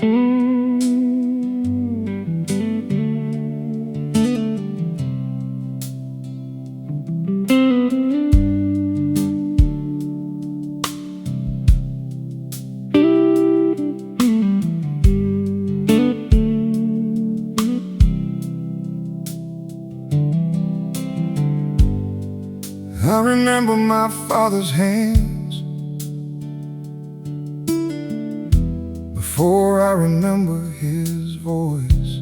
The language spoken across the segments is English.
I remember my father's hands before I remember his voice.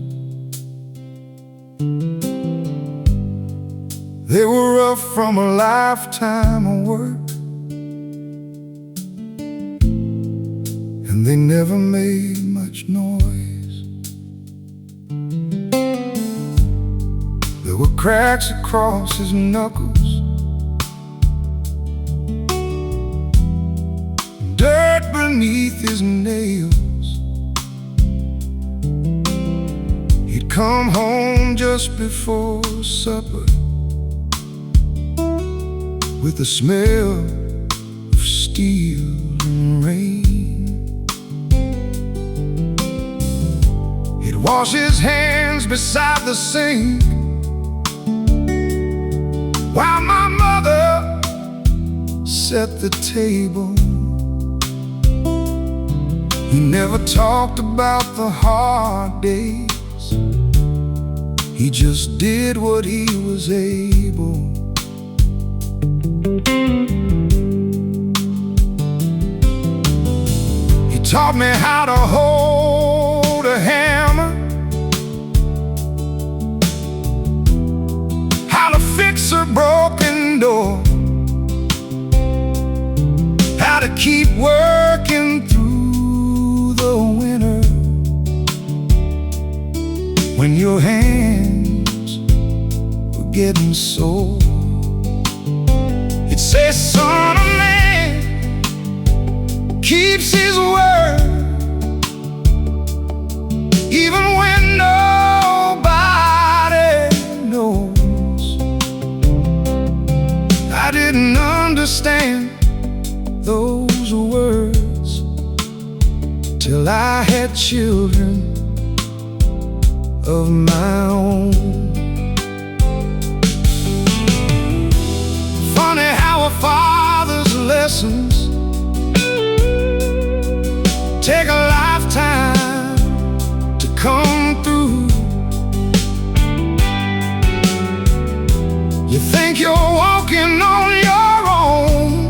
They were rough from a lifetime of work, and they never made much noise. There were cracks across his knuckles, dirt beneath his nails. He'd come home just before supper with the smell of steel and rain. He'd wash his hands beside the sink while my mother set the table. He never talked about the hard days. He just did what he was able. He taught me how to hold a hammer, how to fix a broken door, how to keep working through the winter when your hands were getting sore. He'd say, son, a man keeps his word even when nobody knows. I didn't understand those words till I had children of my own. Funny how a father's lessons take a lifetime to come through. You think you're walking on your own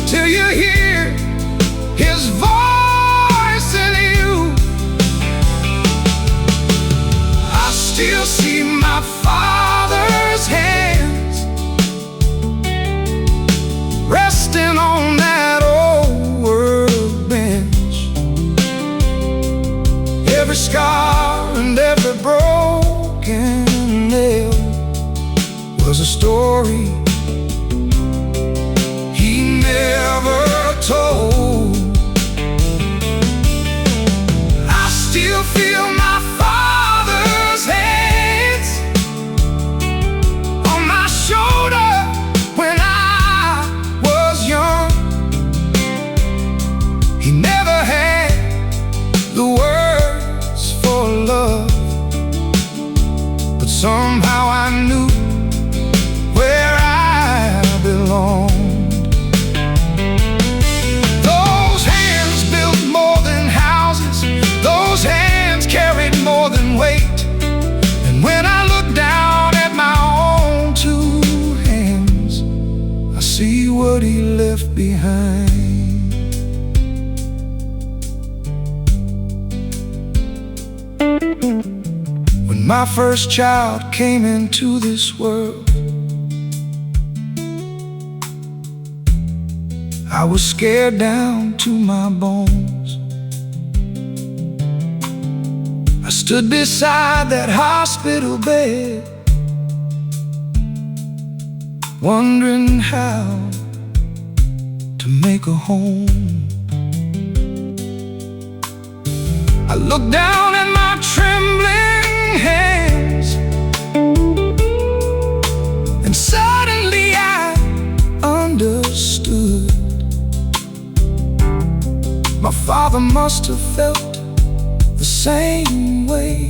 till you hear his voice in you. I still see my father's hands resting on that old workbench. Every scar and every broken nail was a story he never told. I still feel my father's hands on my shoulder when I was young. He never had the words for love, but somehow I knew where I belonged. Those hands built more than houses, those hands carried more than weight. And when I look down at my own two hands, I see what he left behind. When my first child came into this world, I was scared down to my bones. I stood beside that hospital bed, wondering how to make a home. I looked down at my trembling hands, and suddenly I understood. My father must have felt the same way,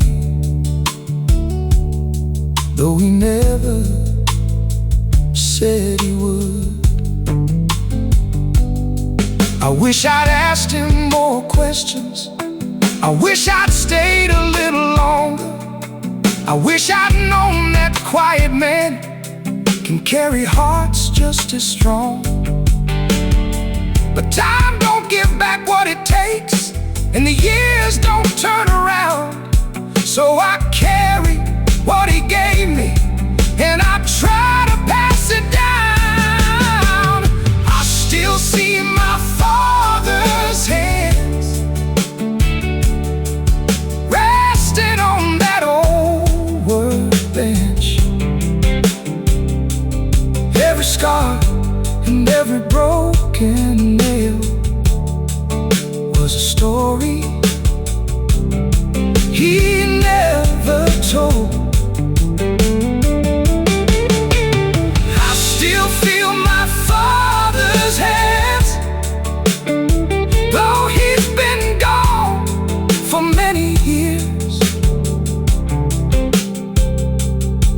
though he never said he would. I wish I'd asked him more questions. I wish I'd stayed a little longer. I wish I'd known that quiet man can carry hearts just as strong. But time don't give back what it takes, and the years don't turn around. So I carry what he gave me, and I try to pass it down. I still see my father's hands resting on that old workbench. Every scar and every broken nail was a story he never told. I still feel my father's hands, though he's been gone for many years.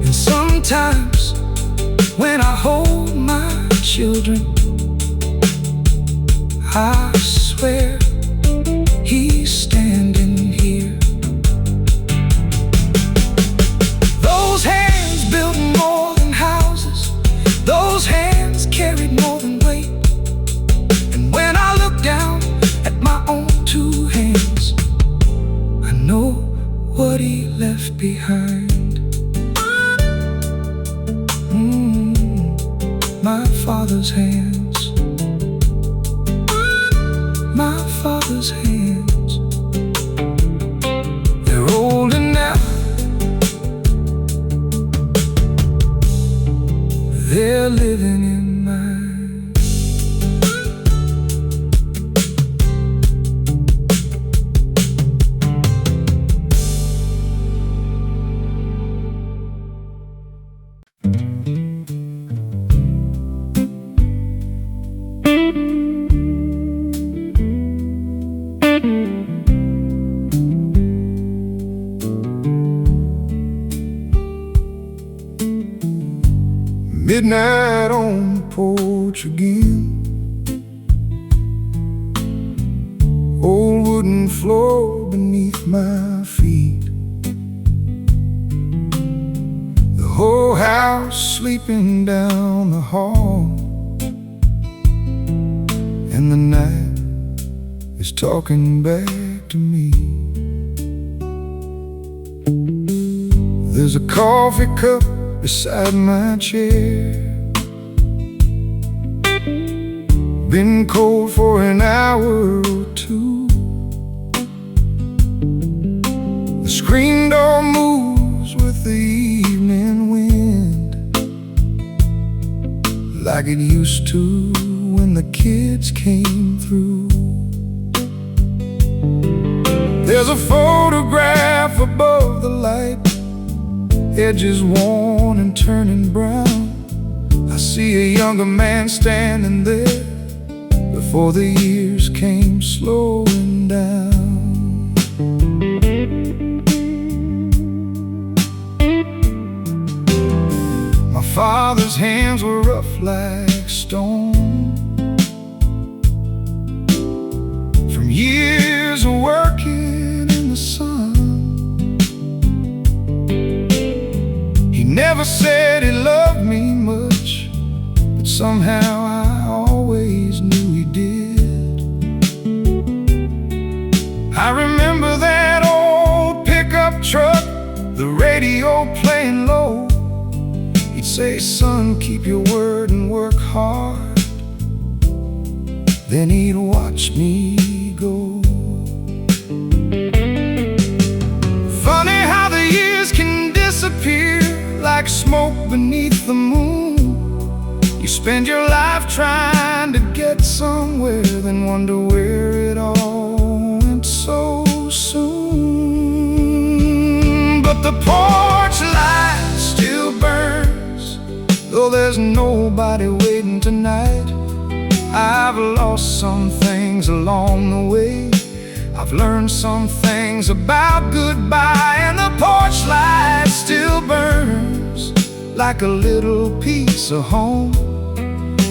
And sometimes when I hold my children, I swear he's standing here. Those hands built more than houses. Those hands carried more than weight. And when I look down at my own two hands, I know what he left behind. My father's hands, my father's hands. They're older now, they're living in mine. Midnight on the porch again, old wooden floor beneath my feet, the whole house sleeping down the hall, and the night is talking back to me. There's a coffee cup beside my chair, been cold for an hour or two. The screen door moves with the evening wind, like it used to when the kids came through. There's a photograph above the light, edges worn and turning brown. I see a younger man standing there before the years came slowing down. My father's hands were rough like stone, from years of working in the sun. Never said he loved me much, but somehow I always knew he did. I remember that old pickup truck, the radio playing low. He'd say, "Son, keep your word and work hard." Then he'd watch me go. Funny how the years can disappear like smoke beneath the moon. You spend your life trying to get somewhere, then wonder where it all went so soon. But the porch light still burns, though there's nobody waiting tonight. I've lost something things along the way. I've learned some things about goodbye, and the porch light still burns like a little piece of home.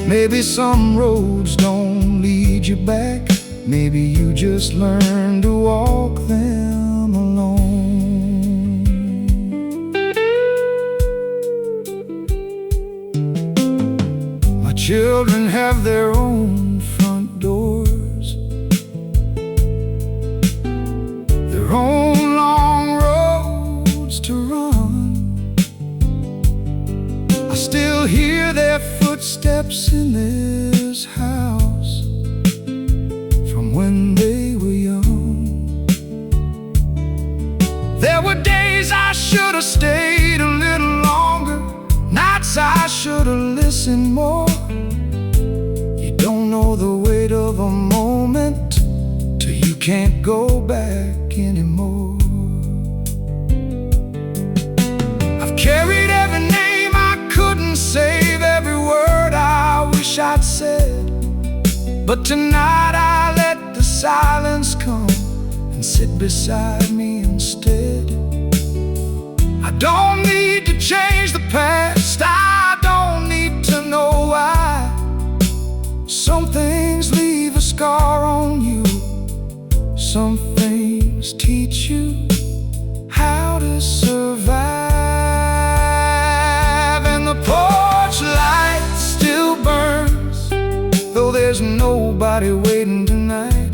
Maybe some roads don't lead you back. Maybe you just learn to walk them alone. My children have their own front doors, their own long roads to run. I still hear their footsteps in this house from when they were young. There were days I should have stayed a little longer, nights I should have listened more. You don't know the weight of a moment till you can't go back anymore. I've carried every name I couldn't save, every word I wish I'd said, but tonight I let the silence come and sit beside me instead. I don't need to change the past, I don't need to know why. Some things leave a scar on you, some things teach you how to survive. And the porch light still burns, though there's nobody waiting tonight.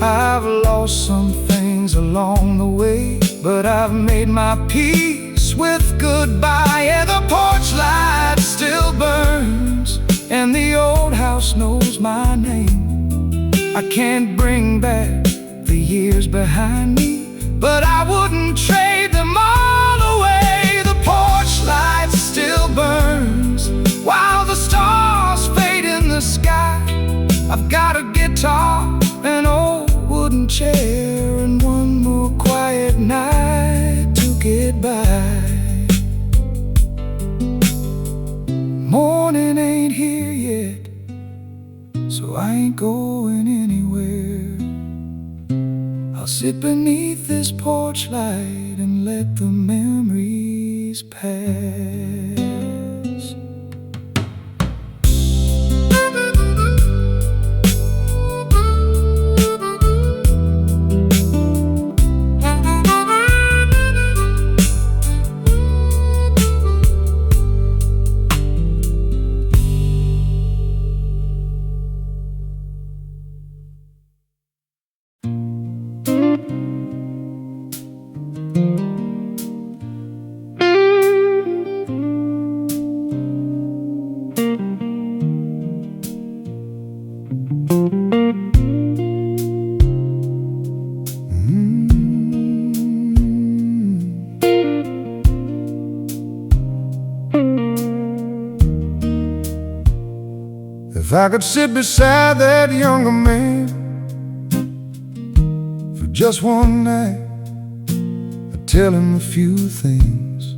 I've lost some things along the way, but I've made my peace with goodbye. Yeah, the porch light still burns, and the old house knows my name. I can't bring back the years behind me, but I wouldn't trade them all away. The porch light still burns while the stars fade in the sky. I've got a guitar, an old wooden chair, and one more quiet night to get by. Morning ain't here yet, so I ain't going anywhere. I'll sit beneath this porch light and let the memories pass. If I could sit beside that younger man for just one night, I'd tell him a few things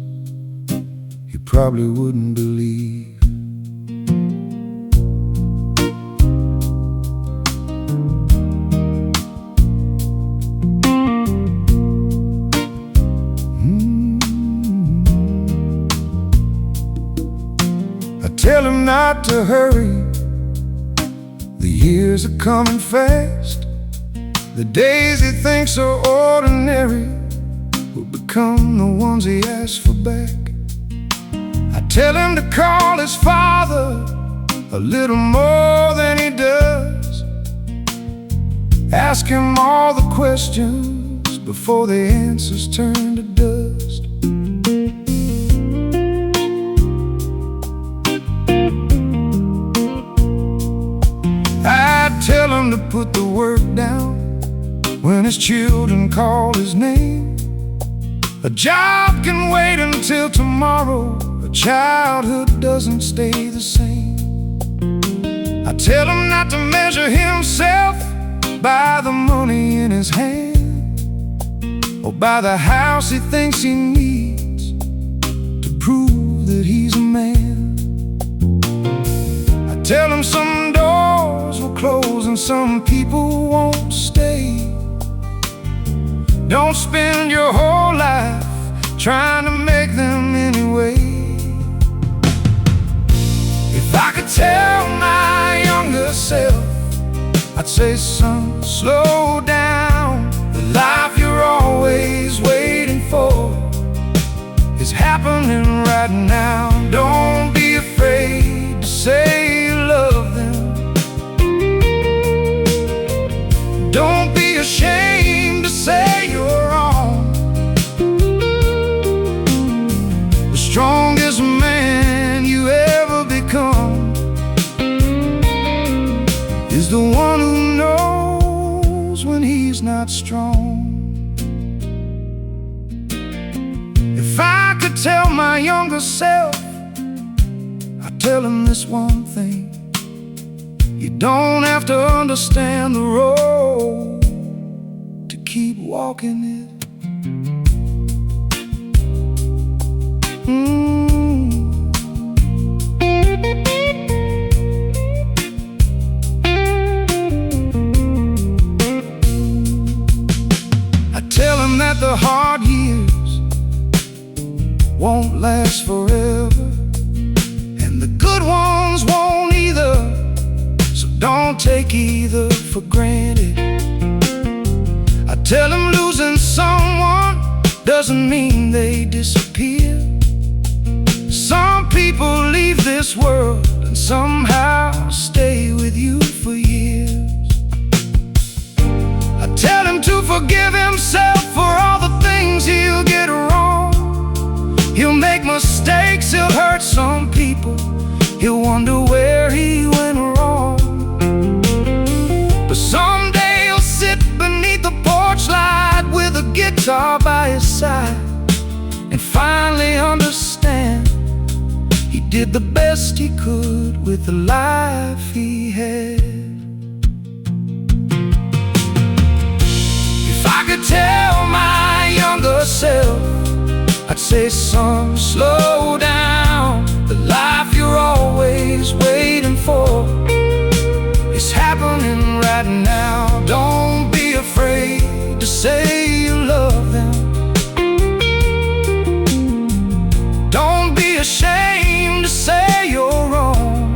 he probably wouldn't believe. I'd tell him not to hurry. The years are coming fast. The days he thinks are ordinary will become the ones he asks for back. I tell him to call his father a little more than he does. Ask him all the questions before the answers turn to dust. I'd tell him to put the work down when his children call his name. A job can wait until tomorrow. A childhood doesn't stay the same. I tell him not to measure himself by the money in his hand, or by the house he thinks he needs to prove that he's a man. I tell him some doors will close and some people won't stay. Don't spend your whole life trying to make them anyway. If I could tell my younger self, I'd say, son, slow down. The life you're always waiting for is happening right now. Don't be afraid to say you love them. Don't be ashamed to say you're wrong. The strongest man you ever become is the one who knows when he's not strong. If I could tell my younger self, I'd tell him this one thing: you don't have to understand the road to keep walking it. I tell him that the hard years won't last forever, and the good ones won't either. So don't take either for granted. I tell them losing someone doesn't mean they disappear. Some people leave this world and somehow stay with you for years. I tell him to forgive himself for all the things he'll get wrong. He'll make mistakes, he'll hurt some people, he'll wonder where he went wrong. But someday he'll sit beneath the porch light with a guitar by his side and finally understand he did the best he could with the life he had. If I could tell my younger self, I'd say, son, slow down. The life you're always waiting for is happening right now. Don't be afraid to say you love them. Don't be ashamed to say you're wrong.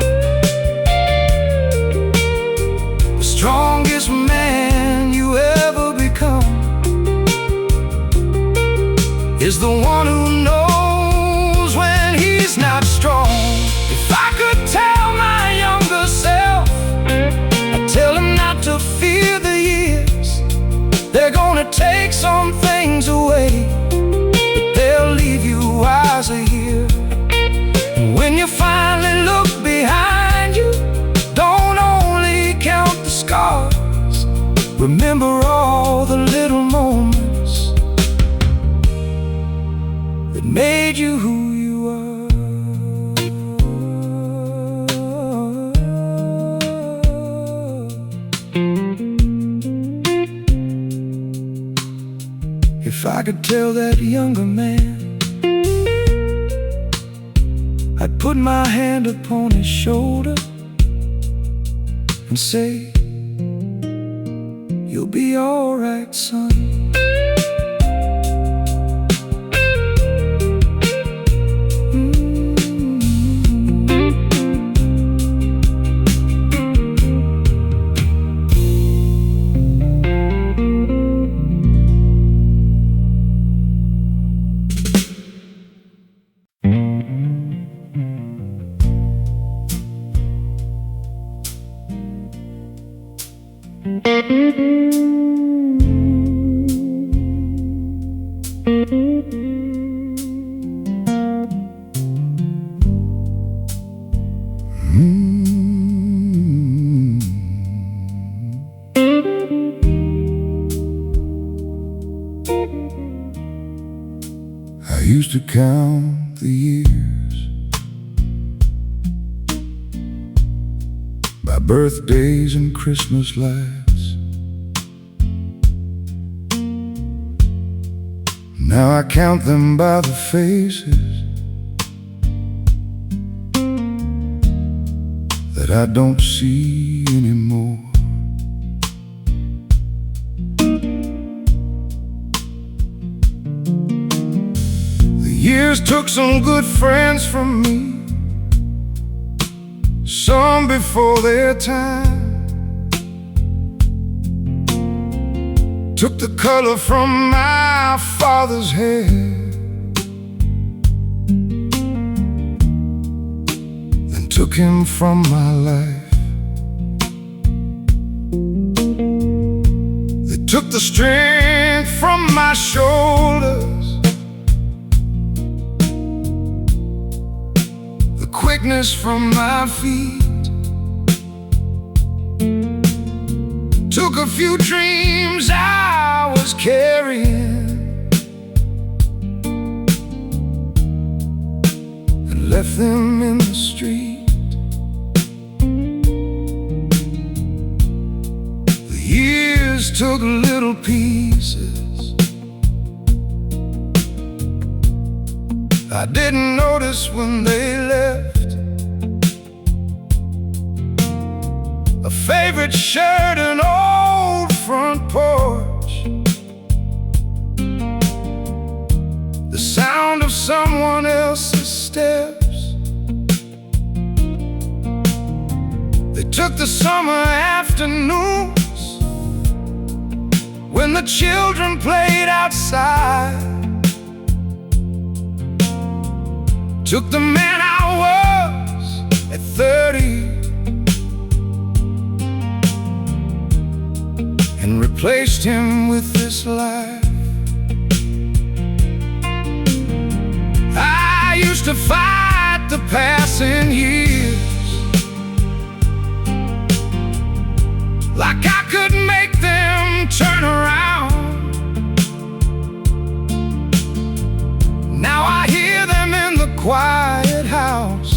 The strongest man you ever become is the one who knows when he's not strong. If I could tell my younger self, I'd tell him not to fear the years. They're gonna take some things away, but they'll leave you wiser here. And when you finally look behind you, don't only count the scars. Remember all the little moments that made you who you are. If I could tell that younger man, I'd put my hand upon his shoulder and say, you'll be all right, son. I used to count the years by birthdays and Christmas lights. Now I count them by the faces that I don't see anymore. The years took some good friends from me, some before their time. Took the color from my father's hair, then took him from my life. They took the strength from my shoulders, the quickness from my feet. Took a few dreams I was carrying and left them in the street. The years took little pieces I didn't notice when they left. A favorite shirt, an old front porch, the sound of someone else's steps. They took the summer afternoons when the children played outside. Took the man I was at 30 and replaced him with this life. I used to fight the passing years like I could make them turn around. Now I hear them in the quiet house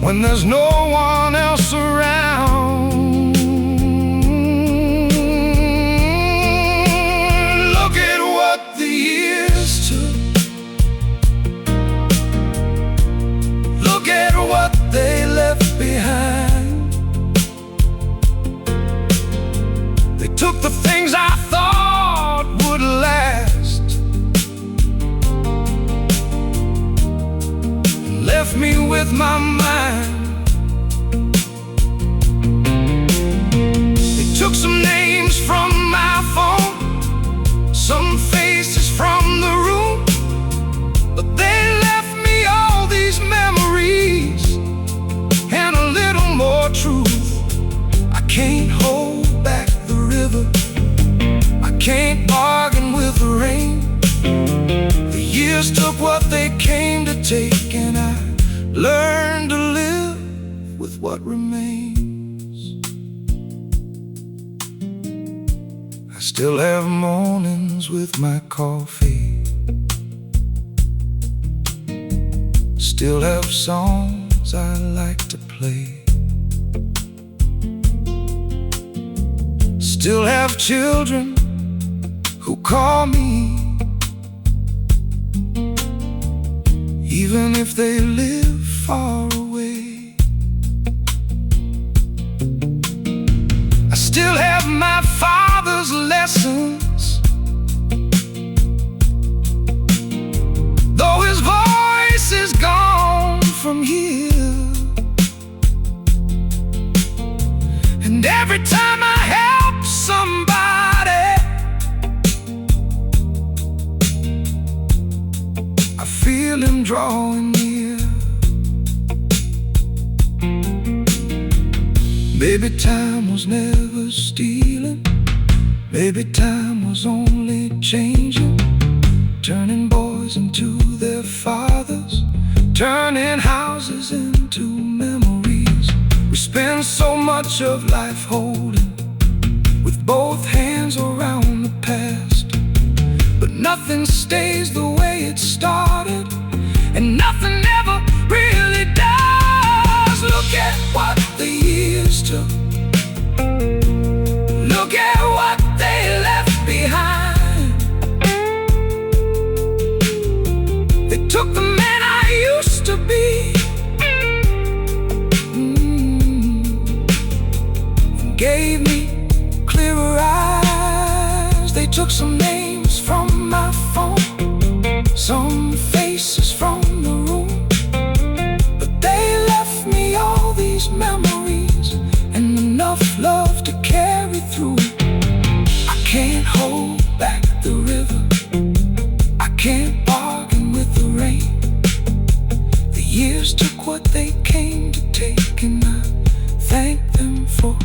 when there's no one else around. Look at what the years took. Look at what they left behind. They took the things I thought would last and left me with my mind. They took some names from my phone, some faces from the room, but they left me all these memories and a little more truth. I can't hold back the river, I can't bargain with the rain. The years took what they came to take, and I learned to live with what remains. I still have mornings with my coffee, still have songs I like to play, still have children who call me, even if they live far away. I still have my father's lessons, though his voice is gone from here. And every time I help somebody, I feel him drawing near. Maybe time was never stealing, maybe time was only changing, turning boys into their fathers, turning houses into memories. We spend so much of life holding with both hands around the past, but nothing stays the way it started, and nothing ever really does. Look at what the years took. Look at what they left behind. They took the man I used to years took what they came to take, and I thank them for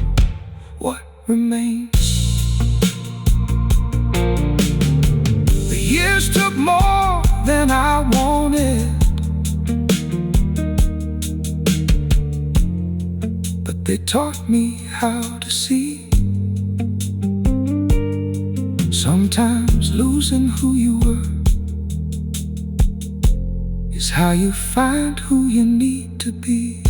what remains. The years took more than I wanted, but they taught me how to see. Sometimes losing who you were is how you find who you need to be.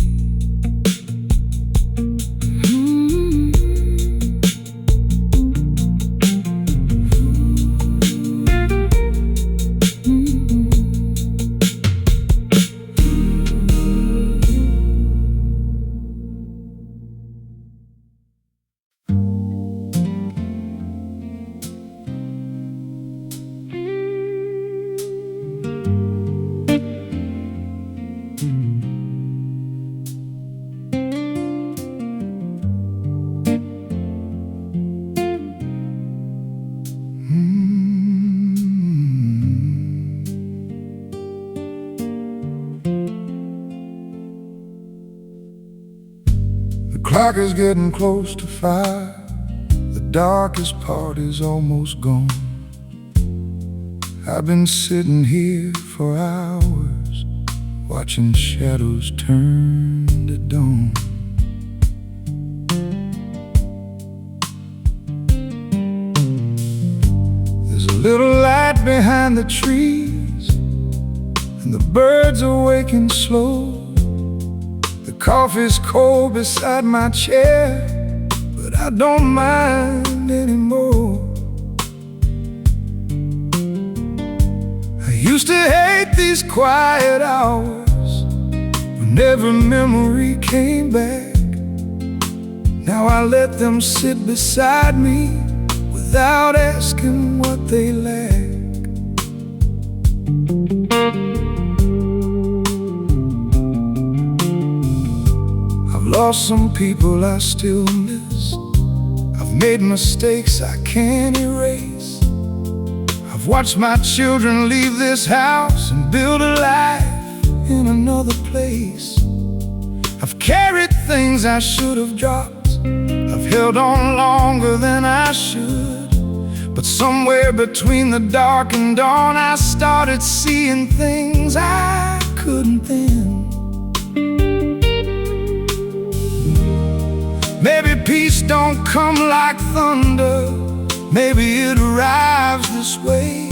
The clock is getting close to 5. The darkest part is almost gone. I've been sitting here for hours, watching shadows turn to dawn. There's a little light behind the trees, and the birds are waking slow. The coffee's cold beside my chair, but I don't mind anymore. I used to hate these quiet hours when every memory came back. Now I let them sit beside me without asking what they lack. I've lost some people I still miss. I've made mistakes I can't erase. I've watched my children leave this house and build a life in another place. I've carried things I should have dropped. I've held on longer than I should. But somewhere between the dark and dawn, I started seeing things I couldn't then. Maybe peace don't come like thunder. Maybe it arrives this way,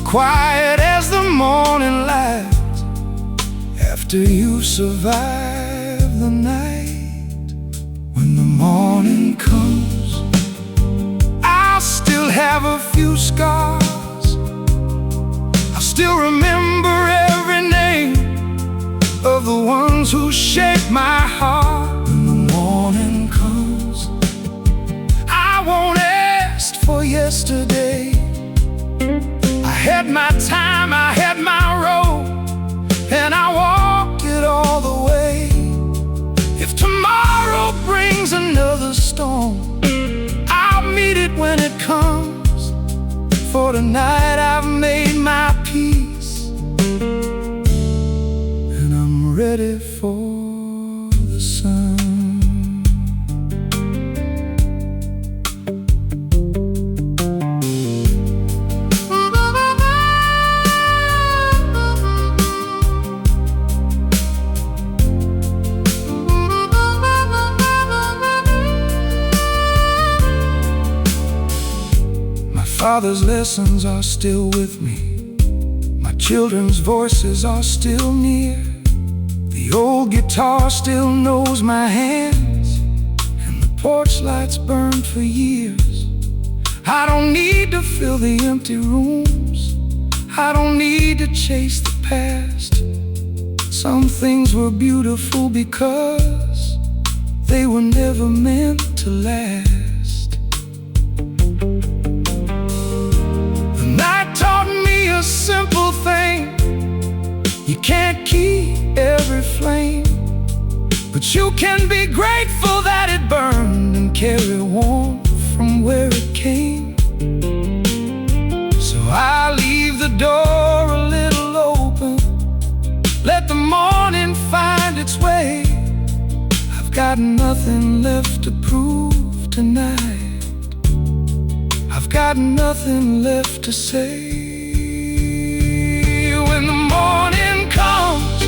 quiet as the morning light after you survive the night. When the morning comes, I'll still have a few scars. I'll still remember every name of the ones who shaped my heart. When the morning comes, I won't ask for yesterday. I had my time, I had my road, and I walked it all the way. If tomorrow brings another storm, I'll meet it when it comes. For tonight I've made my peace, and I'm ready for the sun. Father's lessons are still with me. My children's voices are still near. The old guitar still knows my hands, and the porch lights burned for years. I don't need to fill the empty rooms. I don't need to chase the past. Some things were beautiful because they were never meant to last. A simple thing, you can't keep every flame, but you can be grateful that it burned and carry warmth from where it came. So I leave the door a little open, let the morning its way. I've got nothing left to prove tonight. I've got nothing left to say. When the morning comes,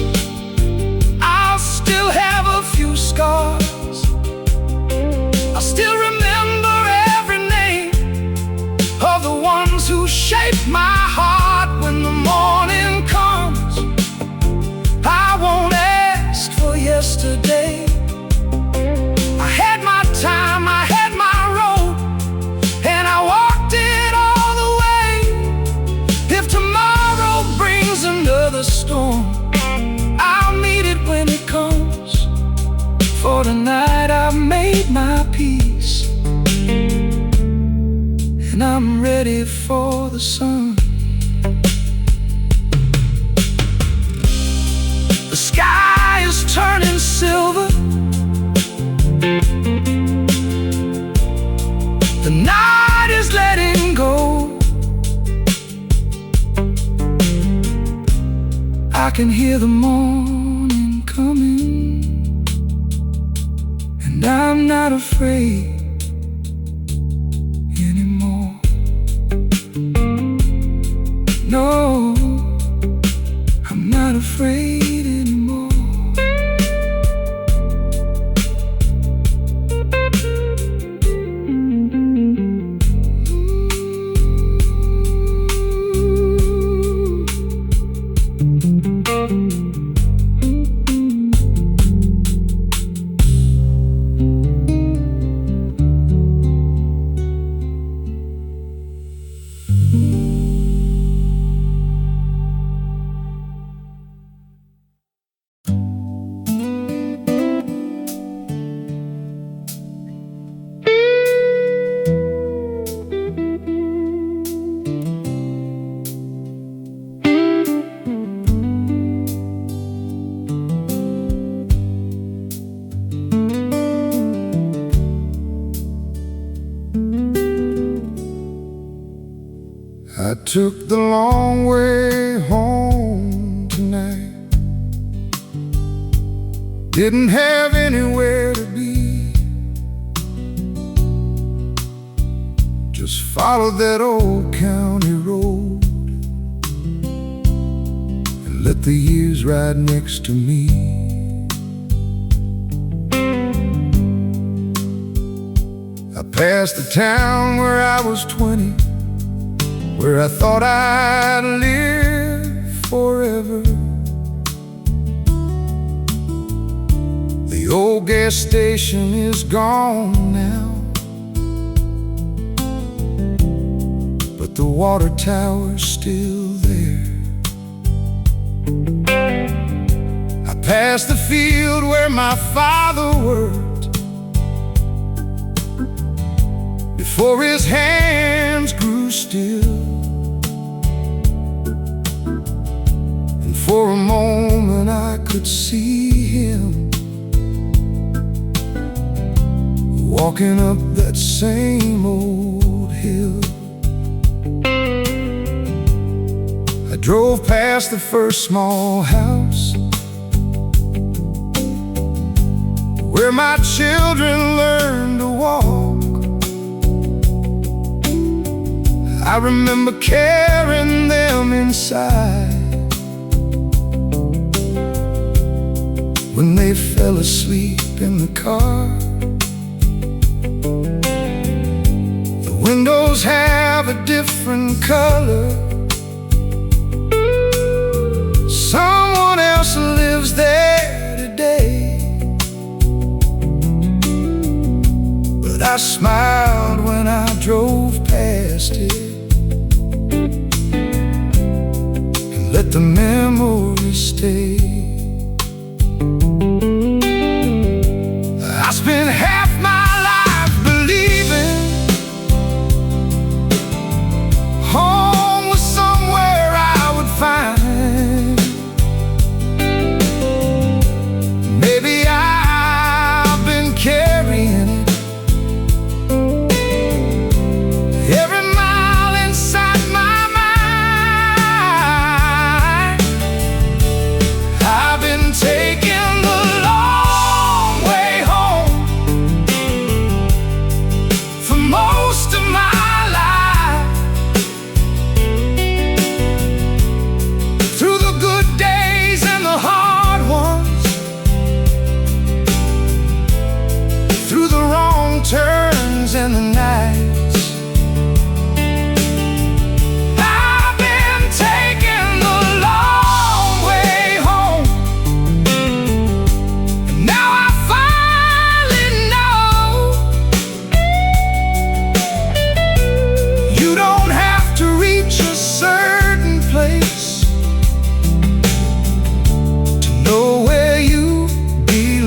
I'll still have a few scars. I'll still remember every name of the ones who shaped my heart. When the morning comes, I won't ask for yesterday. I had my time, I had my road, and I walked it all the way. If tomorrow brings another storm, I'll meet it when it comes. For tonight I've made my peace, and I'm ready for the sun. The sky is turning silver, the night is letting go. I can hear the morning coming, and I'm not afraid anymore. No, I'm not afraid anymore. I took the long way home tonight. Didn't have anywhere to be. Just followed that old county road and let the years ride next to me. I passed the town where I was 20, where I thought I'd live forever. The old gas station is gone now, but the water tower's still there. I passed the field where my father worked before his hands grew still. For a moment I could see him walking up that same old hill. I drove past the first small house where my children learned to walk. I remember carrying them inside when they fell asleep in the car. The windows have a different color. Someone else lives there today. But I smiled when I drove past it and let the memories stay. I spent half my life believing home was somewhere I would find. Maybe I've been carrying it every mile inside my mind. I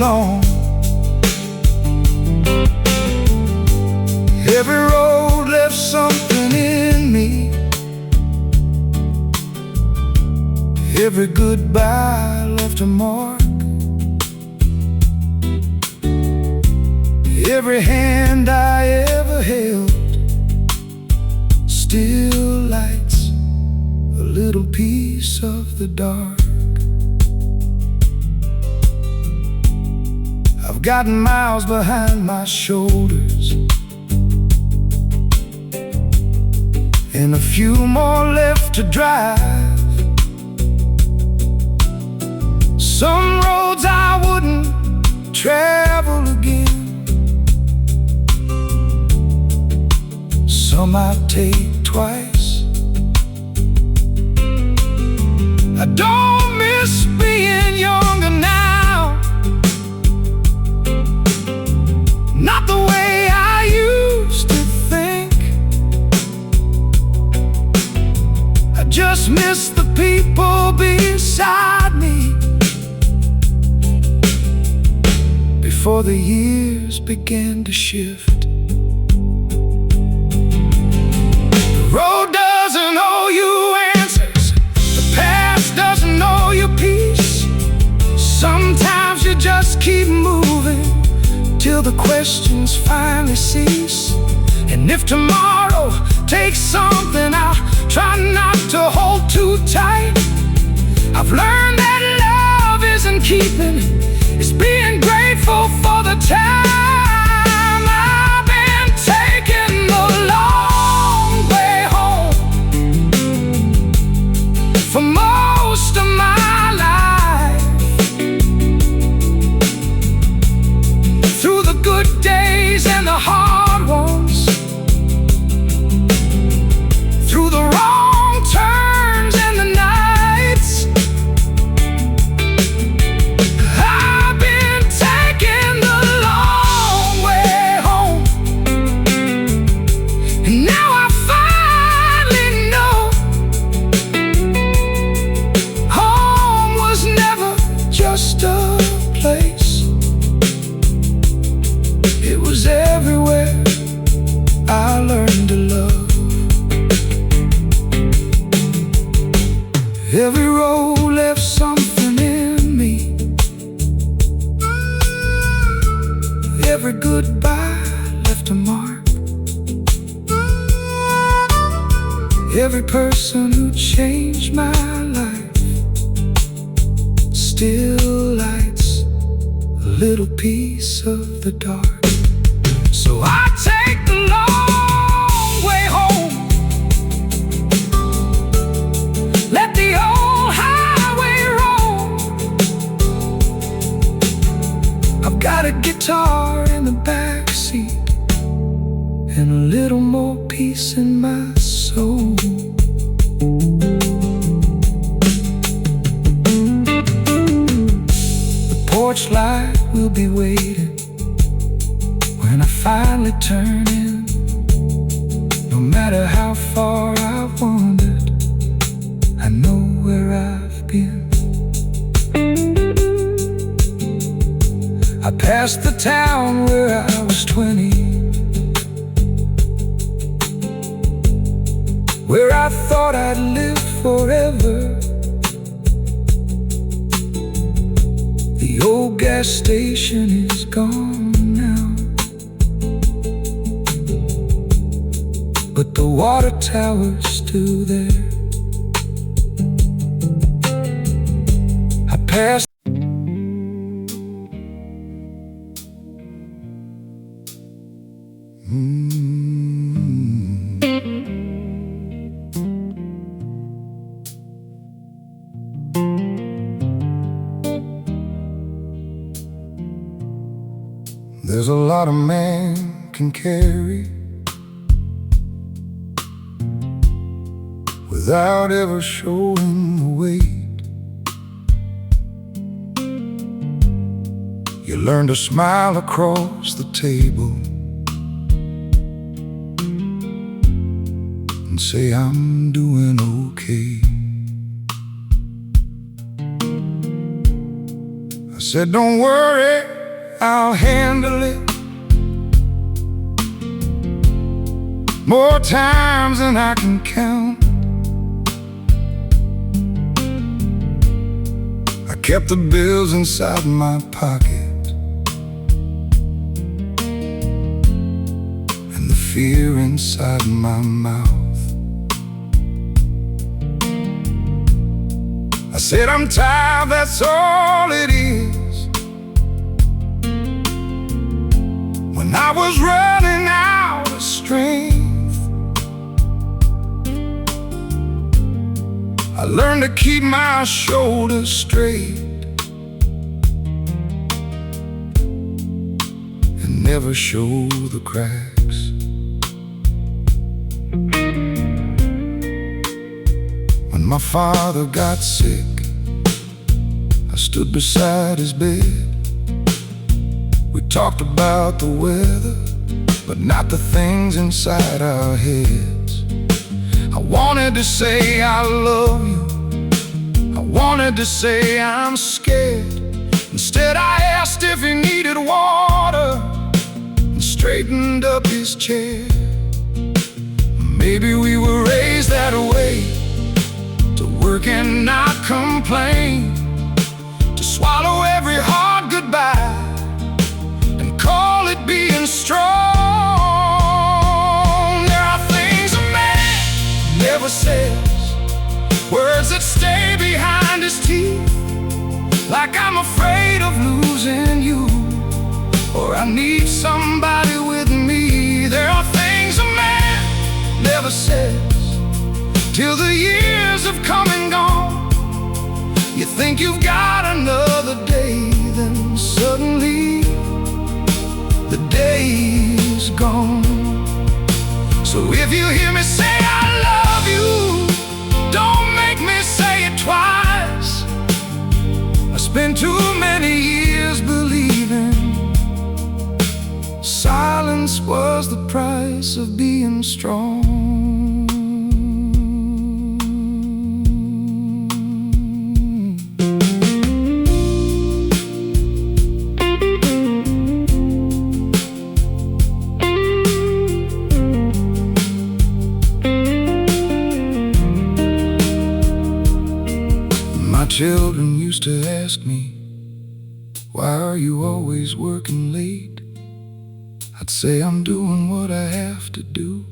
long. Every road left something in me. Every goodbye left a mark. Every hand I ever held still lights a little piece of the dark. I've gotten miles behind my shoulders and a few more left to drive. Some roads I wouldn't travel again, some I take twice. I don't miss being younger now, not the way I used to think. I just miss the people beside me before the years began to shift. The road doesn't owe you answers, the past doesn't owe you peace. Sometimes you just keep moving till the questions finally cease. And if tomorrow takes something, I'll try not to hold too tight. I've learned that love isn't keeping, it's being grateful for the time I've been taking the long way home for most of my life. Through the good days and the hard ones, through the wrong turns and the nights, I've been taking the long way home. And now I finally know home was never just a place, it was everywhere I learned to love. Every road left something in me. Every goodbye left a mark. Every person who changed my life still lights a little piece of the dark. So I take the long way home, let the old highway roll. I've got a guitar in the backseat and a little more peace in my soul. The porch light will be waiting when I finally turn in. No matter how far I've wandered, I know where I've been. I passed the town where I was 20, where I thought I'd live forever. The old gas station is gone now, but the water tower's still there. I passed. There's a lot a man can carry without ever showing the weight. You learn to smile across the table and say, I'm doing okay. I said, don't worry, I'll handle it. More times than I can count. I kept the bills inside my pocket, and the fear inside my mouth. I said, I'm tired, that's all it is. When I was running out of strength, I learned to keep my shoulders straight and never show the cracks. When my father got sick, I stood beside his bed. We talked about the weather, but not the things inside our heads. I wanted to say I love you, I wanted to say I'm scared. Instead I asked if he needed water and straightened up his chair. Maybe we were raised that way, to work and not complain, to swallow every hard goodbye and call it being strong. There are things a man never says, words that stay behind his teeth, like I'm afraid of losing you, or I need somebody with me. There are things a man never says, till the years have come and gone. You think you've got another day, then suddenly the day's gone. So if you hear me say I love you, don't make me say it twice. I spent too many years believing silence was the price of being strong. Children used to ask me, why are you always working late? I'd say I'm doing what I have to do,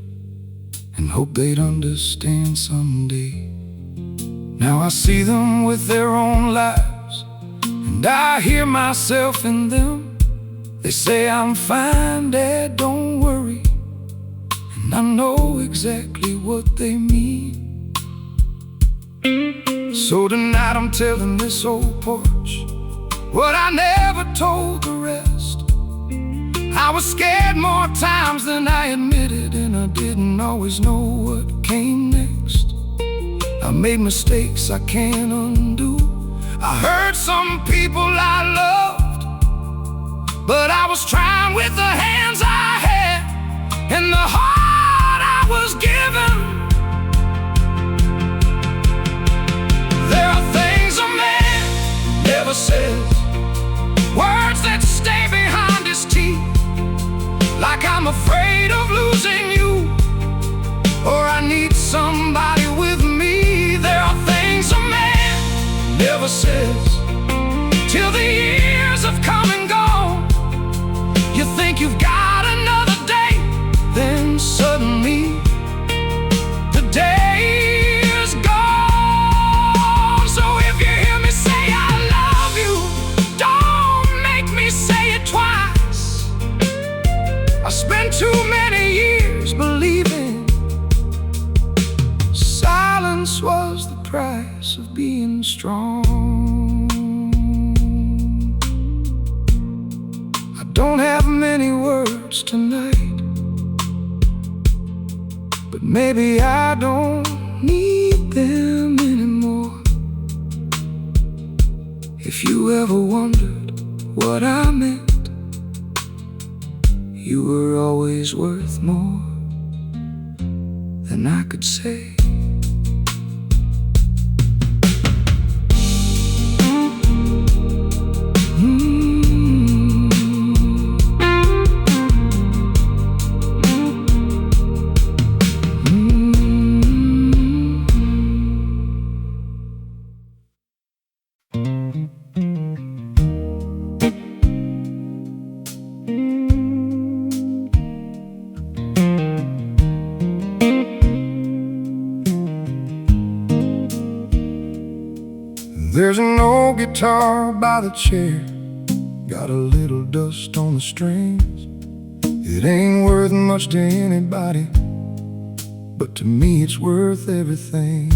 and hope they'd understand someday. Now I see them with their own lives, and I hear myself in them. They say I'm fine, Dad, don't worry, and I know exactly what they mean. So tonight I'm telling this old porch what I never told the rest. I was scared more times than I admitted, and I didn't always know what came next. I made mistakes I can't undo. I hurt some people I loved, but I was trying with the hands I had and the heart I was given. There are things a man never says, words that stay behind his teeth, like I'm afraid of losing you, or I need somebody with me. There are things a man never says, till the years have come and gone. You think you've got another day, then suddenly the day is gone. So if you hear me say I love you, don't make me say it twice. I spent too many years believing silence was the price of being strong. I don't have many words tonight, but maybe I don't need them anymore. If you ever wondered what I meant, you were always worth more than I could say. guitar by the chair, got a little dust on the strings. It ain't worth much to anybody, but to me it's worth everything.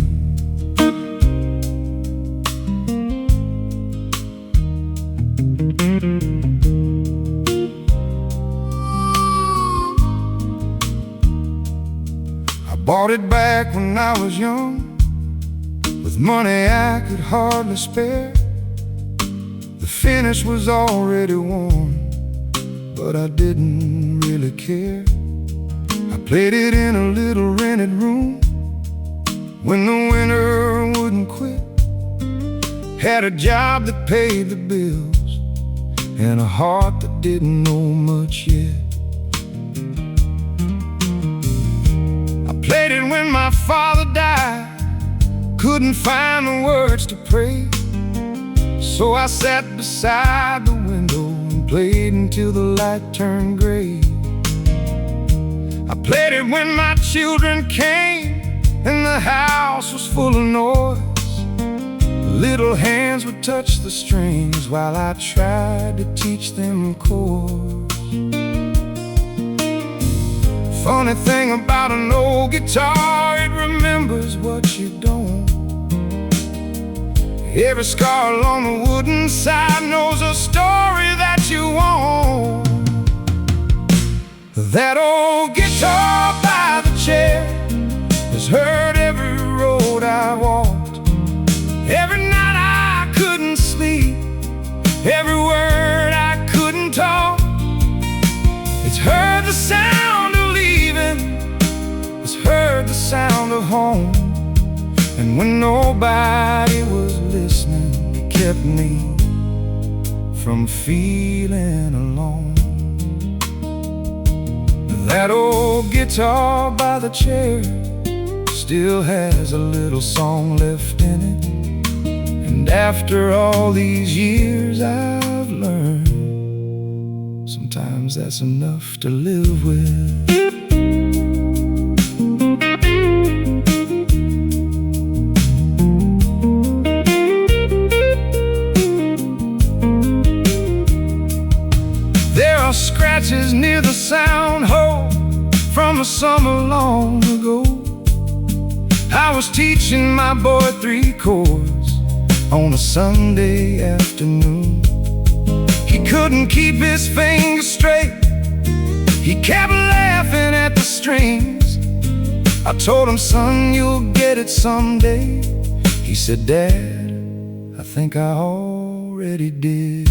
I bought it back when I was young, with money I could hardly spare. The finish was already worn, but I didn't really care. I played it in a little rented room when the winter wouldn't quit. Had a job that paid the bills and a heart that didn't know much yet. I played it when my father died, couldn't find the words to pray. So I sat beside the window and played until the light turned gray. I played it when my children came and the house was full of noise. Little hands would touch the strings while I tried to teach them chords. Funny thing about an old guitar, it remembers what you don't. Every scar along the wooden side knows a story that you won't. That old guitar by the chair has heard every road I walked. Every night I couldn't sleep, every word I couldn't talk. It's heard the sound of leaving, it's heard the sound of home. And when nobody was listening, it kept me from feeling alone. That old guitar by the chair still has a little song left in it. And after all these years I've learned, sometimes that's enough to live with. Scratches near the sound hole from a summer long ago. I was teaching my boy 3 chords on a Sunday afternoon. He couldn't keep his fingers straight, he kept laughing at the strings. I told him, son, you'll get it someday. He said, Dad, I think I already did.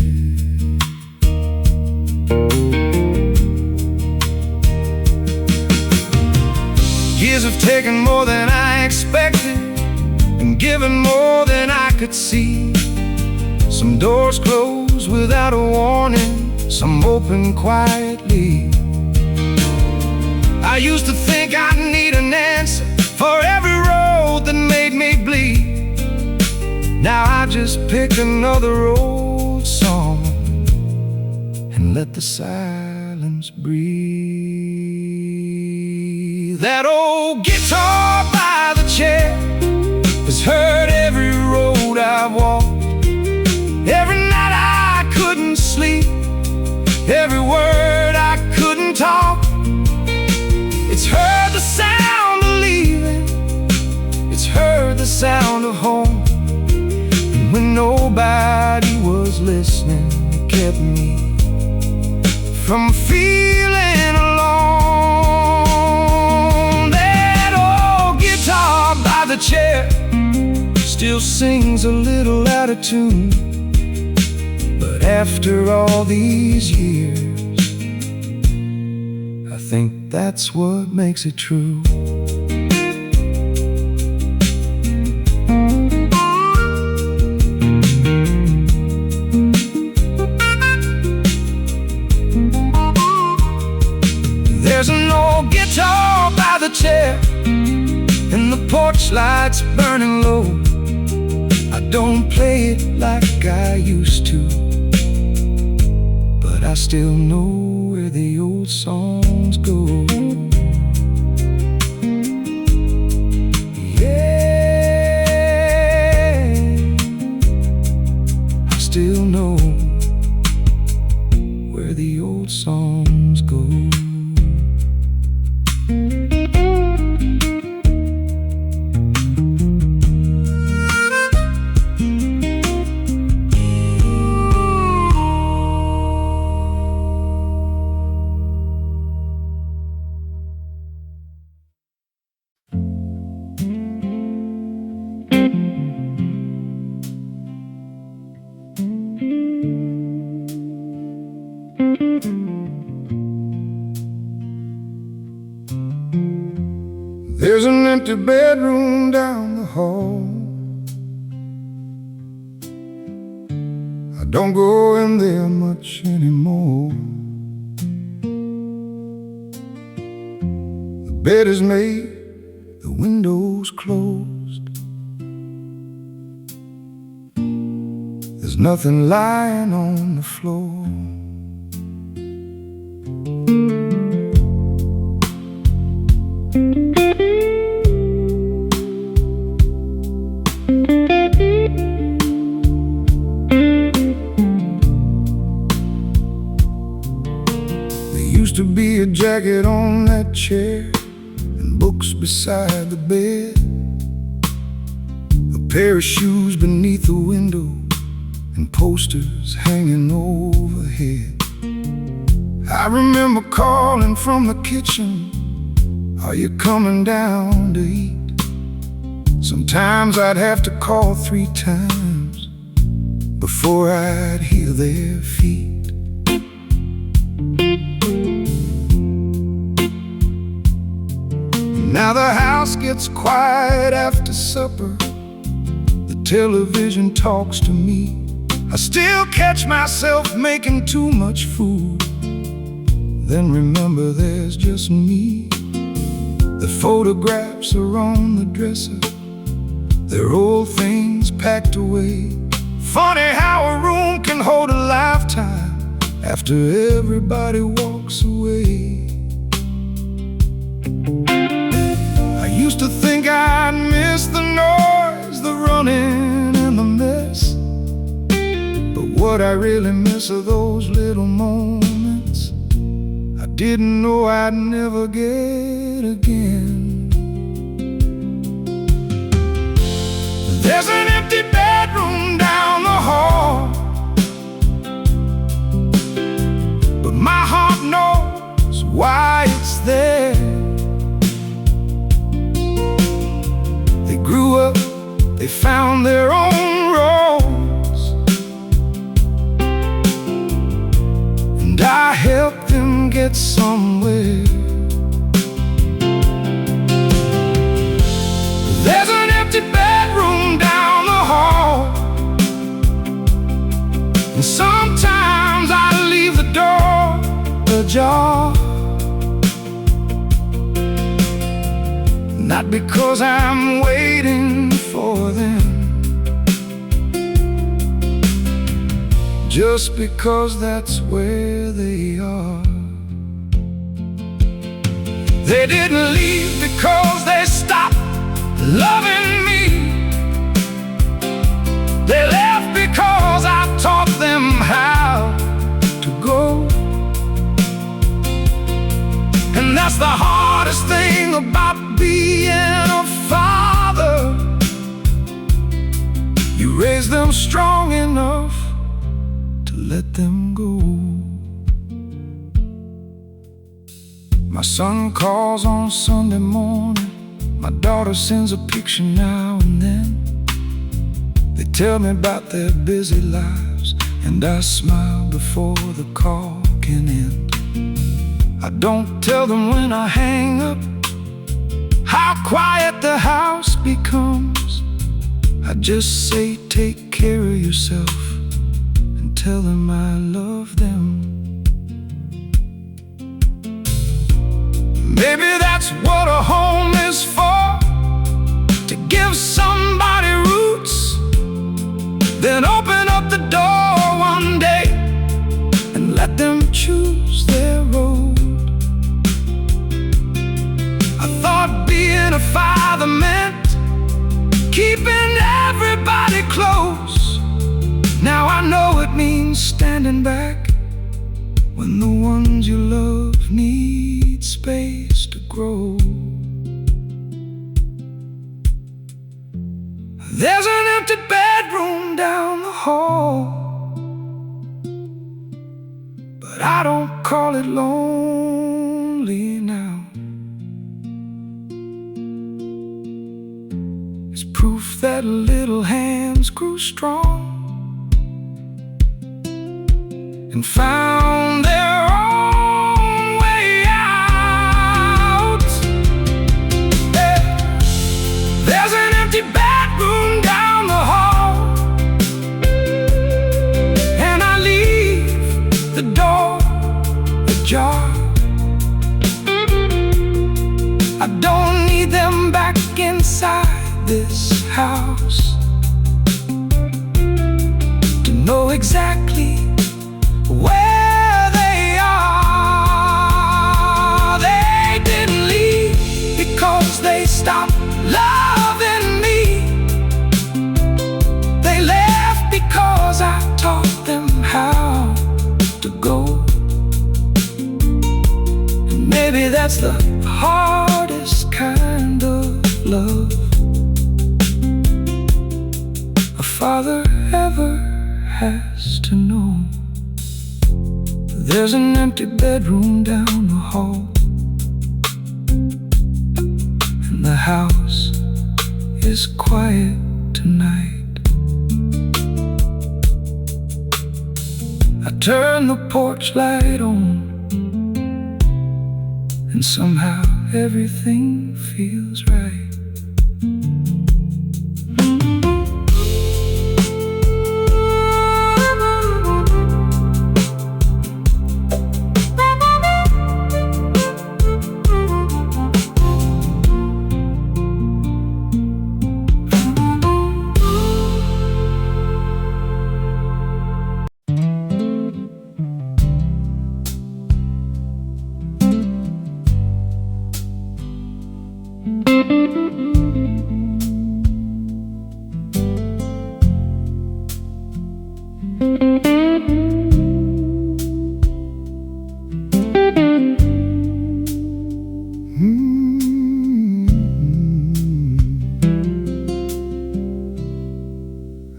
Years have taken more than I expected and given more than I could see. Some doors close without a warning, some open quietly. I used to think I'd need an answer for every road that made me bleed. Now I just pick another old song and let the silence breathe. That old guitar by the chair has heard every road I've walked. Every night I couldn't sleep, every word I couldn't talk. It's heard the sound of leaving, it's heard the sound of home. And when nobody was listening, it kept me from feeling alone. That old guitar by the chair still sings a little out of tune. But after all these years, I think that's what makes it true. There's an old guitar by the chair, and the porch light's burning low. I don't play it like I used to, but I still know where the old songs go. Yeah. There's an empty bedroom down the hall. I don't go in there much anymore. The bed is made, the windows closed. There's nothing lying on the floor. Used to be a jacket on that chair and books beside the bed, a pair of shoes beneath the window and posters hanging overhead. I remember calling from the kitchen, "Are you coming down to eat?" Sometimes I'd have to call 3 times before I'd hear their feet. Now the house gets quiet after supper. The television talks to me. I still catch myself making too much food. Then remember there's just me. The photographs are on the dresser. They're old things packed away. Funny how a room can hold a lifetime after everybody walks away. I used to think I'd miss the noise, the running and the mess, but what I really miss are those little moments I didn't know I'd never get again. There's an empty bedroom down the hall, but my heart knows why it's there. They grew up, they found their own roads, and I helped them get somewhere. There's an empty bedroom down the hall, and sometimes I leave the door ajar. Not because I'm waiting for them, just because that's where they are. They didn't leave because they stopped loving me. They left because I taught them how to go. And that's the hardest thing about being a father. You raise them strong enough to let them go. My son calls on Sunday morning. My daughter sends a picture now and then. They tell me about their busy lives, and I smile before the call can end. I don't tell them when I hang up how quiet the house becomes. I just say take care of yourself and tell them I love them. Maybe that's what a home is for, to give somebody roots, then open up the door one day and let them choose their road. I thought being a father meant keeping everybody close. Now I know it means standing back when the ones you love need space to grow. There's an empty bedroom down the hall, but I don't call it lonely now. It's proof that little hands grew strong and found their own way out. Yeah. that's the hardest kind of love a father ever has to know. There's an empty bedroom down the hall, and the house is quiet tonight. I turn the porch light on, and somehow everything feels right.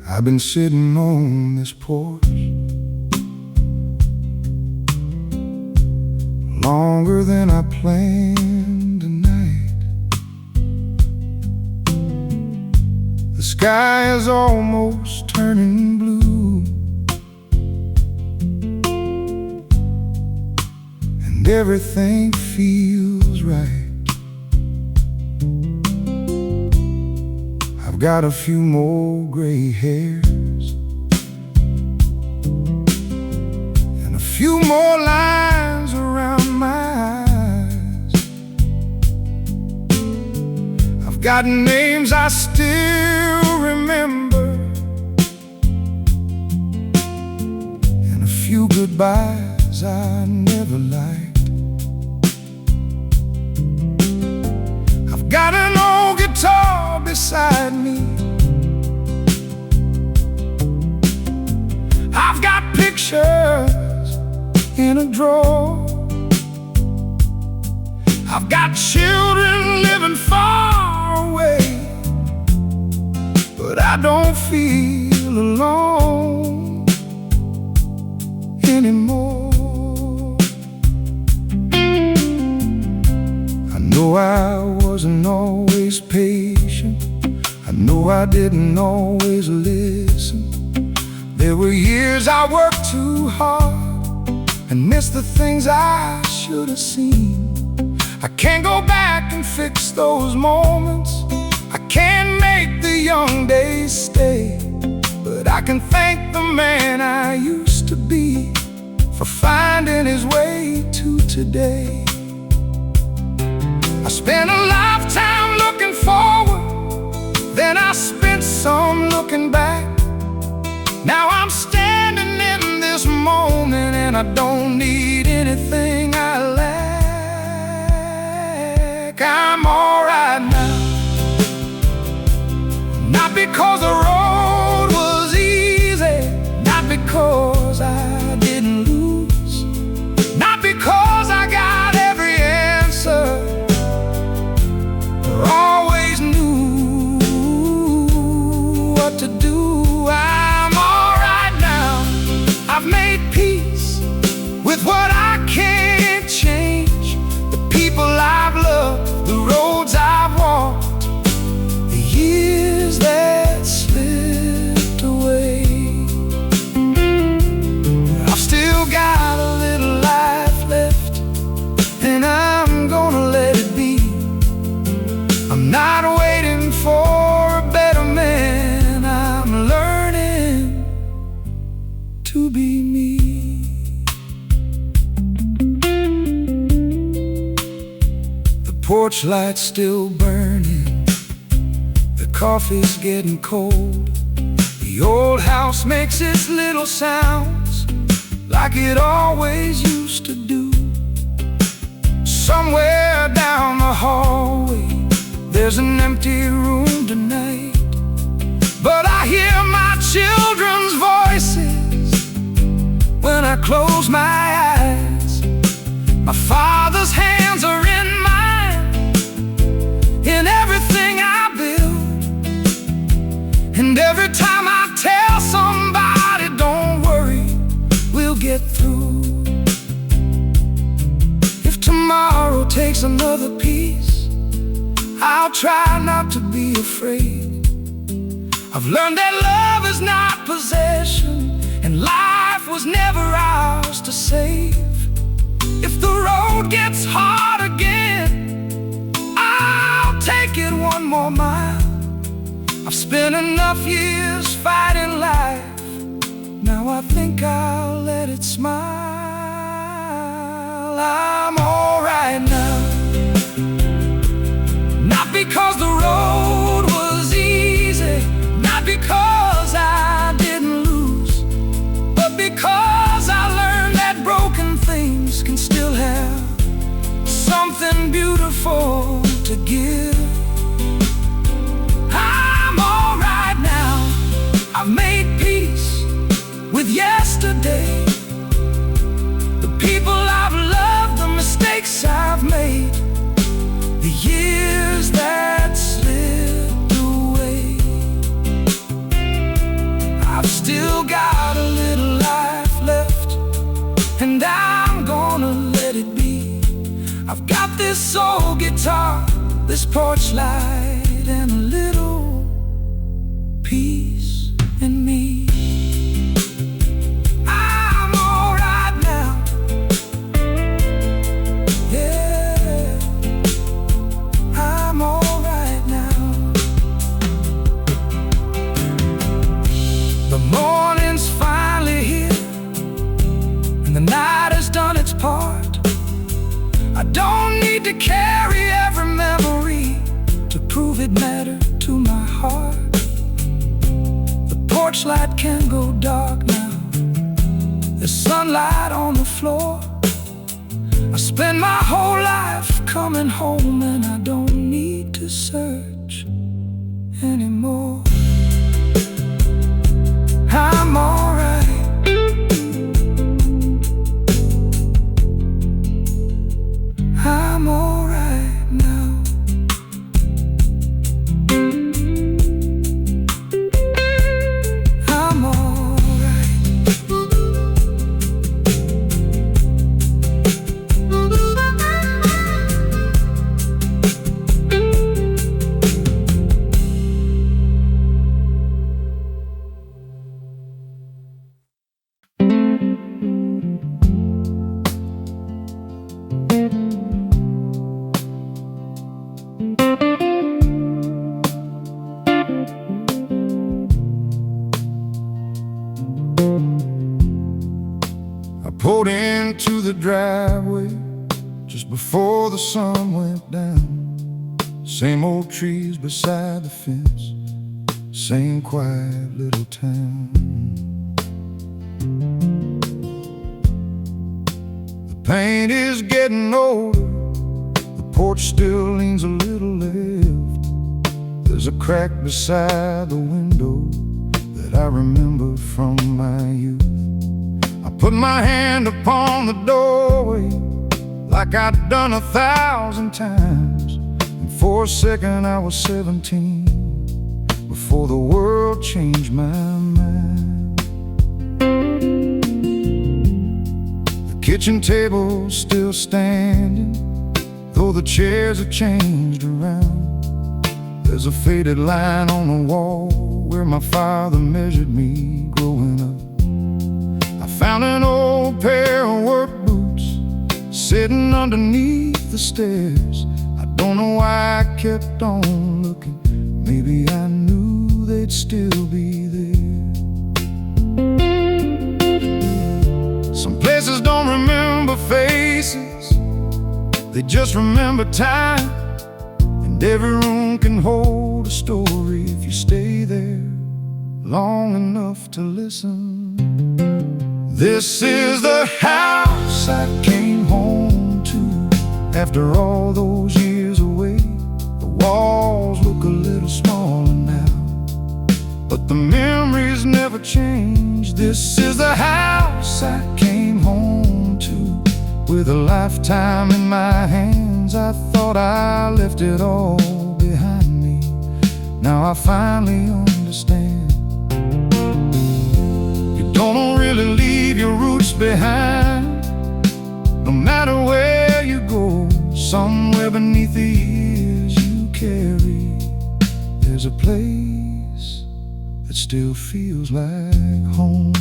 I've been sitting on this porch longer than I planned tonight. The sky is almost turning blue, and everything feels right. I've got a few more gray hairs and a few more lines around my eyes. I've got names I still remember and a few goodbyes I never liked. I've got an old guitar beside me. I've got pictures in a drawer. I've got children living far away, but I don't feel alone anymore. I know I wasn't always patient. I know I didn't always listen. There were years I worked too hard and missed the things I should have seen. I can't go back and fix those moments. I can't make the young days stay, but I can thank the man I used to be for finding his way to today. I spent a lifetime looking forward, then I spent some looking back. Now I'm standing in this moment, and I don't need anything I lack. I'm alright now, not because the road was easy, not because I didn't lose, not because I got every answer or always knew what to do. I'm alright now. I've made peace with what I can't change, the people I've loved, the roads I've walked, the years that slipped away. I've still got a little life left, and I'm gonna let it be. I'm not waiting for a better man. I'm learning to be me. The porch light's still burning, the coffee's getting cold. The old house makes its little sounds like it always used to do. Somewhere down the hallway there's an empty room tonight, but I hear my children's voices when I close my eyes. My father's hands are in get through. If tomorrow takes another piece, I'll try not to be afraid. I've learned that love is not possession, and life was never ours to save. If the road gets hard again, I'll take it one more mile. I've spent enough years fighting life, now I think I'll let it smile. I'm alright now, not because the road was easy, not because I didn't lose, but because I learned that broken things can still have something beautiful to give. I'm alright now, I've made peace with yesterday, the people I've loved, the mistakes I've made, the years that slipped away. I've still got a little life left, and I'm gonna let it be. I've got this soul guitar, this porch light, and a little peace in me. I'm alright now, yeah, I'm alright now. The morning's finally here, and the night has done its part. I don't need to carry every memory to prove it mattered to my heart. The porch light can go dark now, there's sunlight on the floor. I spend my whole life coming home, and I don't need to search anymore. I'm alright, I'm alright now. I'm alright. I pulled into the driveway just before the sun went down. Same old trees beside the fence, same quiet little town. The paint is getting older, the porch still leans a little left. There's a crack beside the window that I remember from my youth. I put my hand upon the doorway like I'd done 1,000 times, and for a second I was 17 before the world changed my mind. The kitchen table's still standing, though the chairs have changed around. There's a faded line on the wall where my father measured me growing up. I found an old pair of work boots sitting underneath the stairs. I don't know why I kept on looking, maybe I knew they'd still be there. Some places don't remember faces, they just remember time. And every room can hold a story if you stay there long enough to listen. This is the house I came home to after all those years away. The walls look a little smaller now, but the memories never change. This is the house I came home to with a lifetime in my hands. I thought I left it all behind me, now I finally understand. You don't really leave your roots behind. No matter where you go, somewhere beneath the years you carry, there's a place that still feels like home.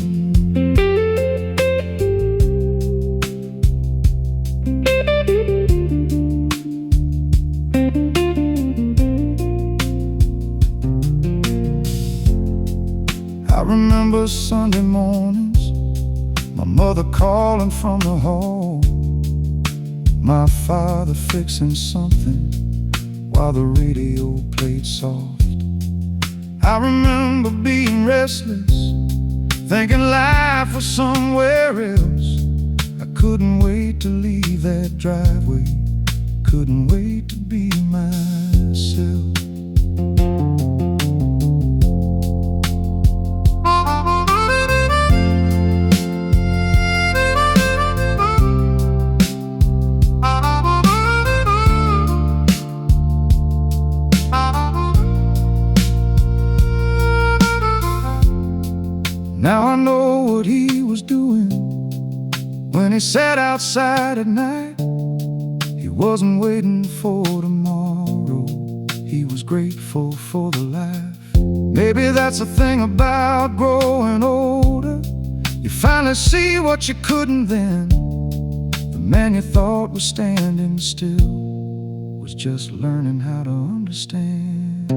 I remember Sunday mornings, my mother calling from the hall, my father fixing something while the radio played soft. I remember being restless, thinking life was somewhere else. I couldn't wait to leave that driveway, couldn't wait to be myself. Now I know what he was doing when he sat outside at night. He wasn't waiting for tomorrow, he was grateful for the life. Maybe that's the thing about growing older, you finally see what you couldn't then. The man you thought was standing still was just learning how to understand.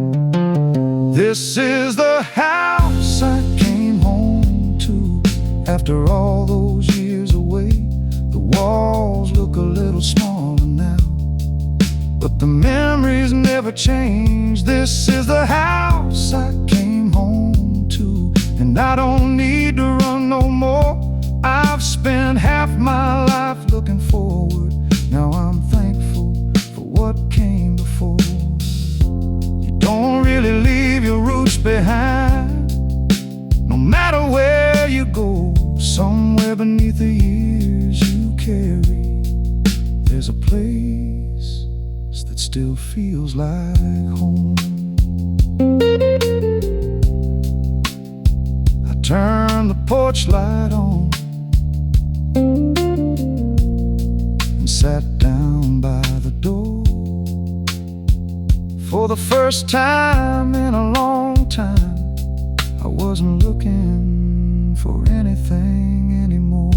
This is the house I came home to after all those years away. The walls look a little smaller now, but the memories never change. This is the house I came home to, and I don't need to run no more. I've spent half my life looking forward, now I'm thankful for what came before. You don't really leave your roots behind, no matter where you go. Somewhere beneath the years you carry, there's a place that still feels like home. I turned the porch light on and sat down by the door. For the first time in a long time, I wasn't looking for anything anymore.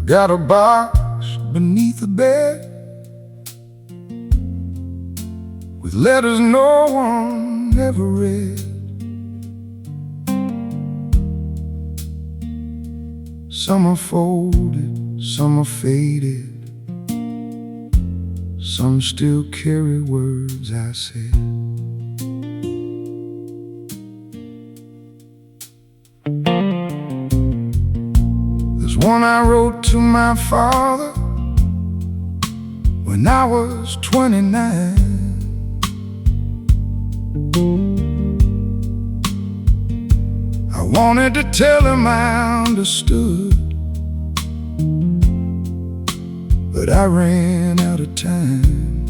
Got a box beneath the bed with letters no one ever read. Some are folded, some are faded, some still carry words I said. One I wrote to my father when I was 29. I wanted to tell him I understood, but I ran out of time.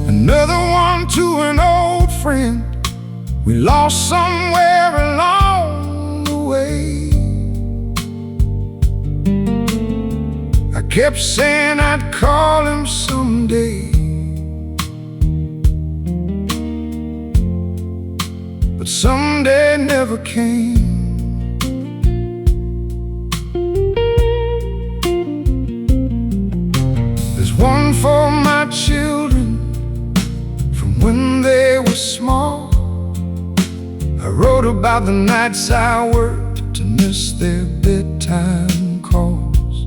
Another one to an old friend we lost somewhere along the way. I kept saying I'd call him someday, but someday never came. There's one one for my children from when they were small. I wrote about the nights I worked to miss their bedtime calls.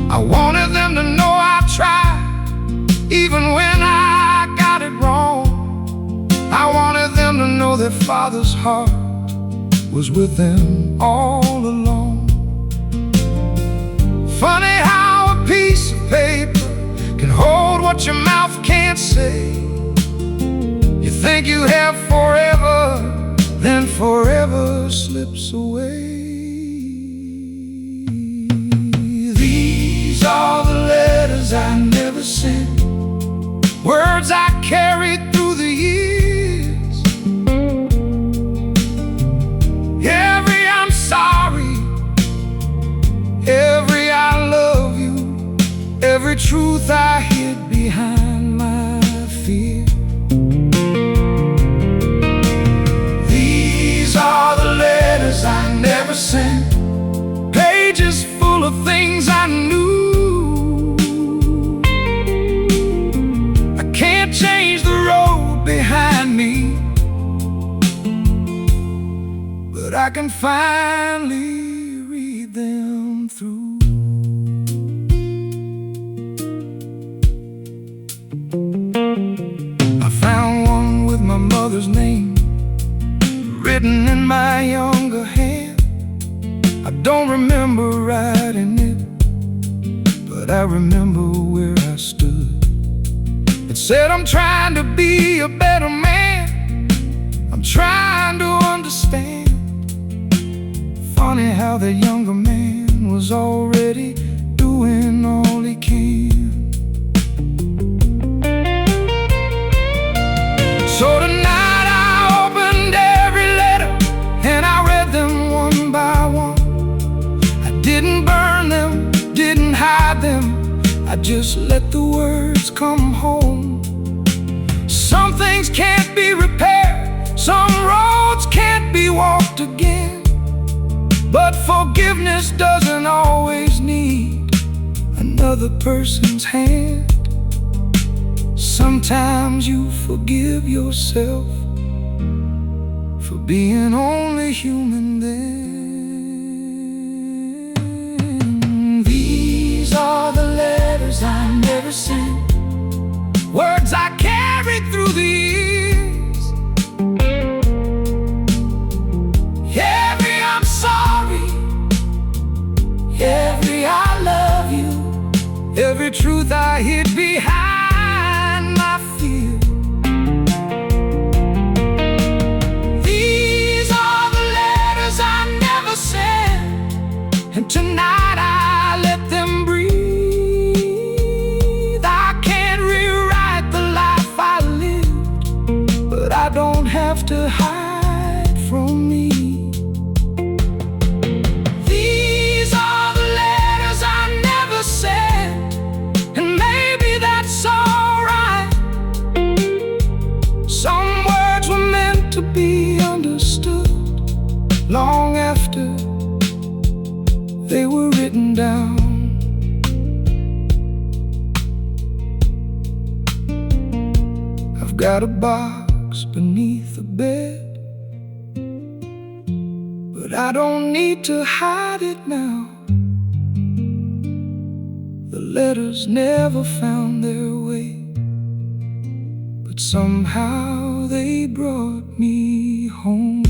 I wanted them to know I tried, even when I got it wrong. I wanted them to know their father's heart was with them all along. Funny how a piece of paper can hold what your mouth can't say. You think you have forever, then forever slips away. These are the letters I never sent, words I carried through the years. Every I'm sorry, every I love you, every truth I hid behind my fear. These are the letters I never sent, pages full of things I knew. I can't change the road behind me, but I can finally read them through. I found one with my mother's name written in my younger hand. I don't remember writing it, but I remember where I stood. It said, I'm trying to be a better man, I'm trying to understand. Funny how that younger man was already doing all he can. So tonight I opened every letter and I read them one by one. I didn't burn them, didn't hide them, I just let the words come home. Some things can't be repaired, some roads can't be walked again, but forgiveness doesn't always need another person's hand. Sometimes you forgive yourself for being only human then. These are the letters I never sent, words I carried through the years. Every I'm sorry, every I love you, every truth I hid behind my fear. These are the letters I never sent, and tonight I let them breathe. I can't rewrite the life I lived, but I don't have to hide from me. These are the letters I never sent, and maybe that's alright. Some words were meant to be understood long after they were written down. I've got a box beneath the bed, but I don't need to hide it now. The letters never found their way, but somehow they brought me home.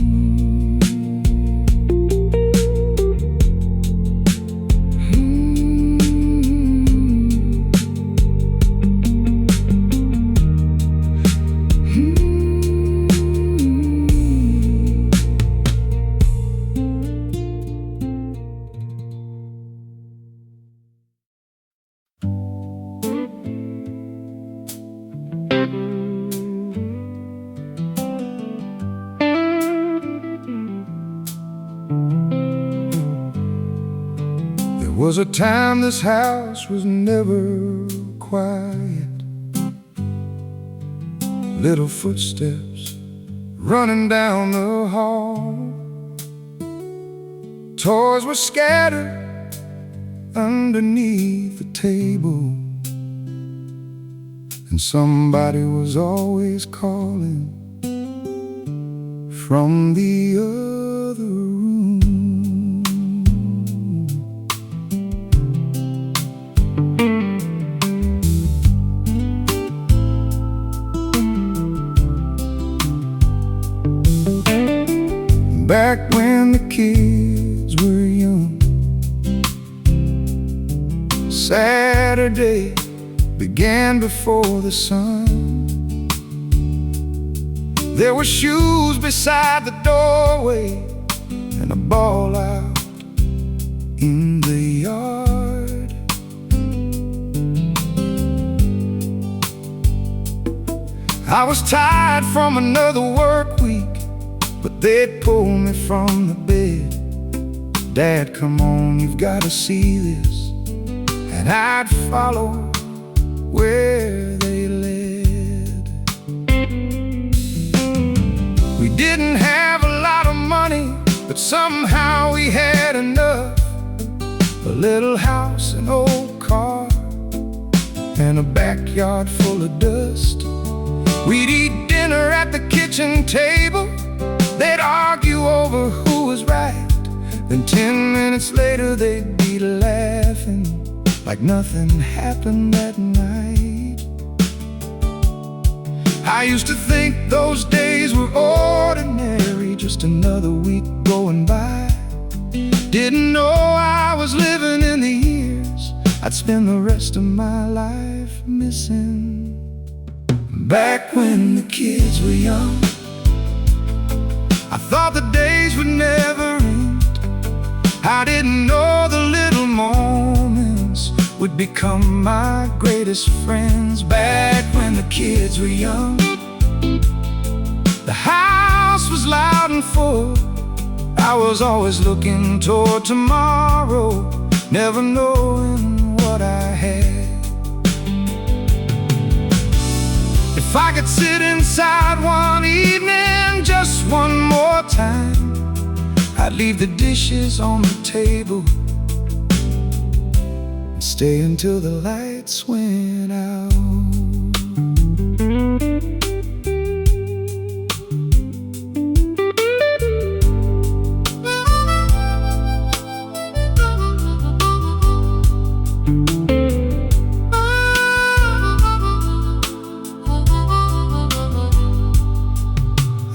There was a time this house was never quiet. Little footsteps running down the hall. Toys were scattered underneath the table. and somebody was always calling from the other room. Back when the kids were young, Saturday began before the sun. There were shoes beside the doorway and a ball out in the yard. I was tired from another work week, but they'd pull me from the bed. Dad, come on, you've got to see this. And I'd follow where they led. We didn't have a lot of money, but somehow we had enough. A little house, an old car, and a backyard full of dust. We'd eat dinner at the kitchen table. They'd argue over who was right. Then 10 minutes later they'd be laughing like nothing happened that night. I used to think those days were ordinary, just another week going by. Didn't know I was living in the years I'd spend the rest of my life missing. Back when the kids were young, I thought the days would never end. I didn't know the little moments would become my greatest friends. Back when the kids were young, the house was loud and full. I was always looking toward tomorrow, never knowing what I had. If I could sit inside one evening just one more time, I'd leave the dishes on the table and stay until the lights went out.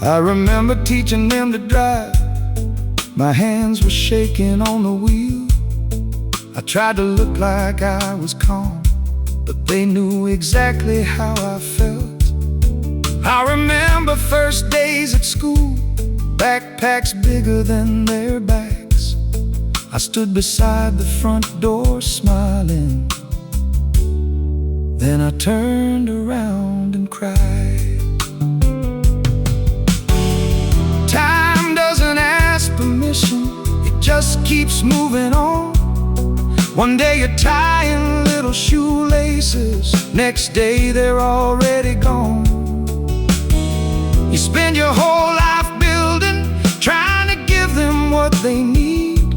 I remember teaching them to drive. My hands were shaking on the wheel. I tried to look like I was calm, but they knew exactly how I felt. I remember first days at school, backpacks bigger than their backs. I stood beside the front door smiling. Then I turned around and cried. Time doesn't ask permission, it just keeps moving on. One day you're tying little shoelaces, next day they're already gone. You spend your whole life building, trying to give them what they need.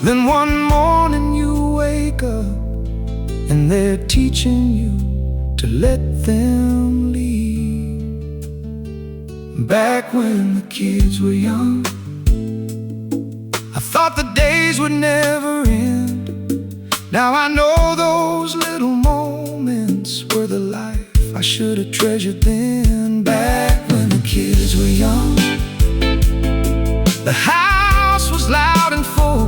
Then one morning you wake up and they're teaching you to let them leave. Back when the kids were young, I thought the days would never end. Now I know those little moments were the life I should have treasured then. Back when the kids were young, the house was loud and full.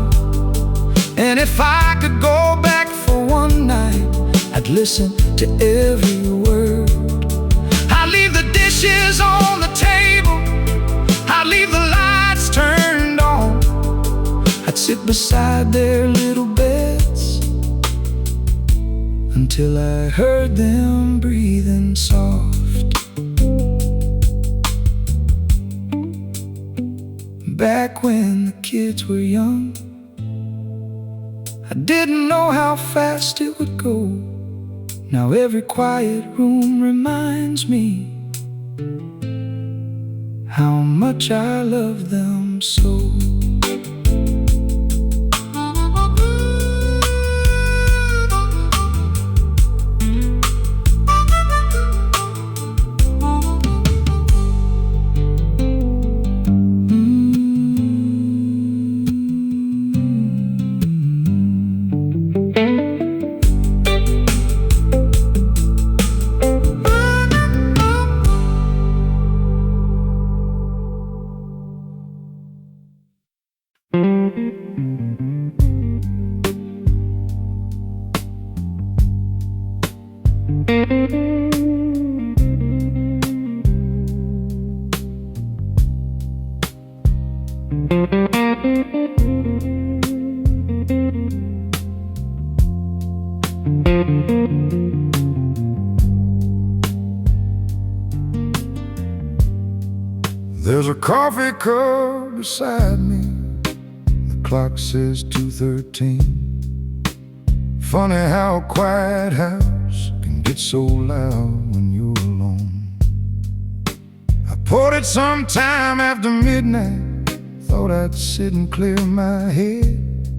And if I could go back for one night, I'd listen to every word. I'd leave the dishes on the table, I'd leave the lights turned on. I'd sit beside their little beds until I heard them breathing soft. Back when the kids were young, I didn't know how fast it would go. Now every quiet room reminds me how much I love them so. There's a coffee cup beside me. The clock says 2:13. Funny how a quiet house can get so loud when you're alone. I poured it sometime after midnight. Thought I'd sit and clear my head,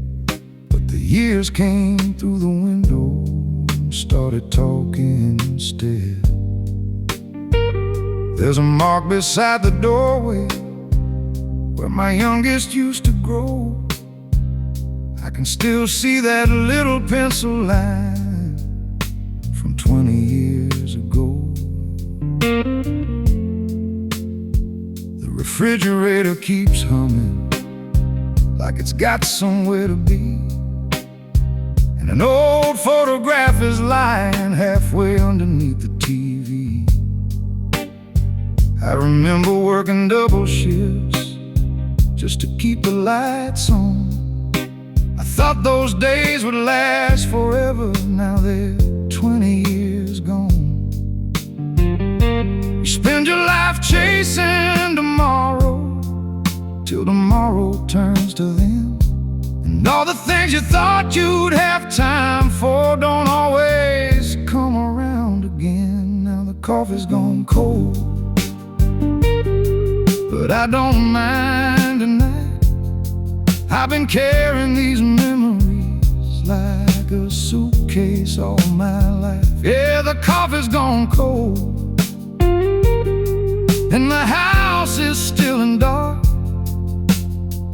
but the years came through the window and started talking instead. There's a mark beside the doorway where my youngest used to grow. I can still see that little pencil line from 20 years ago. The refrigerator keeps humming like it's got somewhere to be, and an old photograph is lying halfway underneath the TV. I remember working double shifts just to keep the lights on. I thought those days would last forever. Now they're 20 years gone. You spend your life chasing tomorrow till tomorrow turns to then, and all the things you thought you'd have time for don't always come around again. Now the coffee's gone cold, but I don't mind tonight. I've been carrying these memories like a suitcase all my life. Yeah, the coffee's gone cold, and the house is still and dark.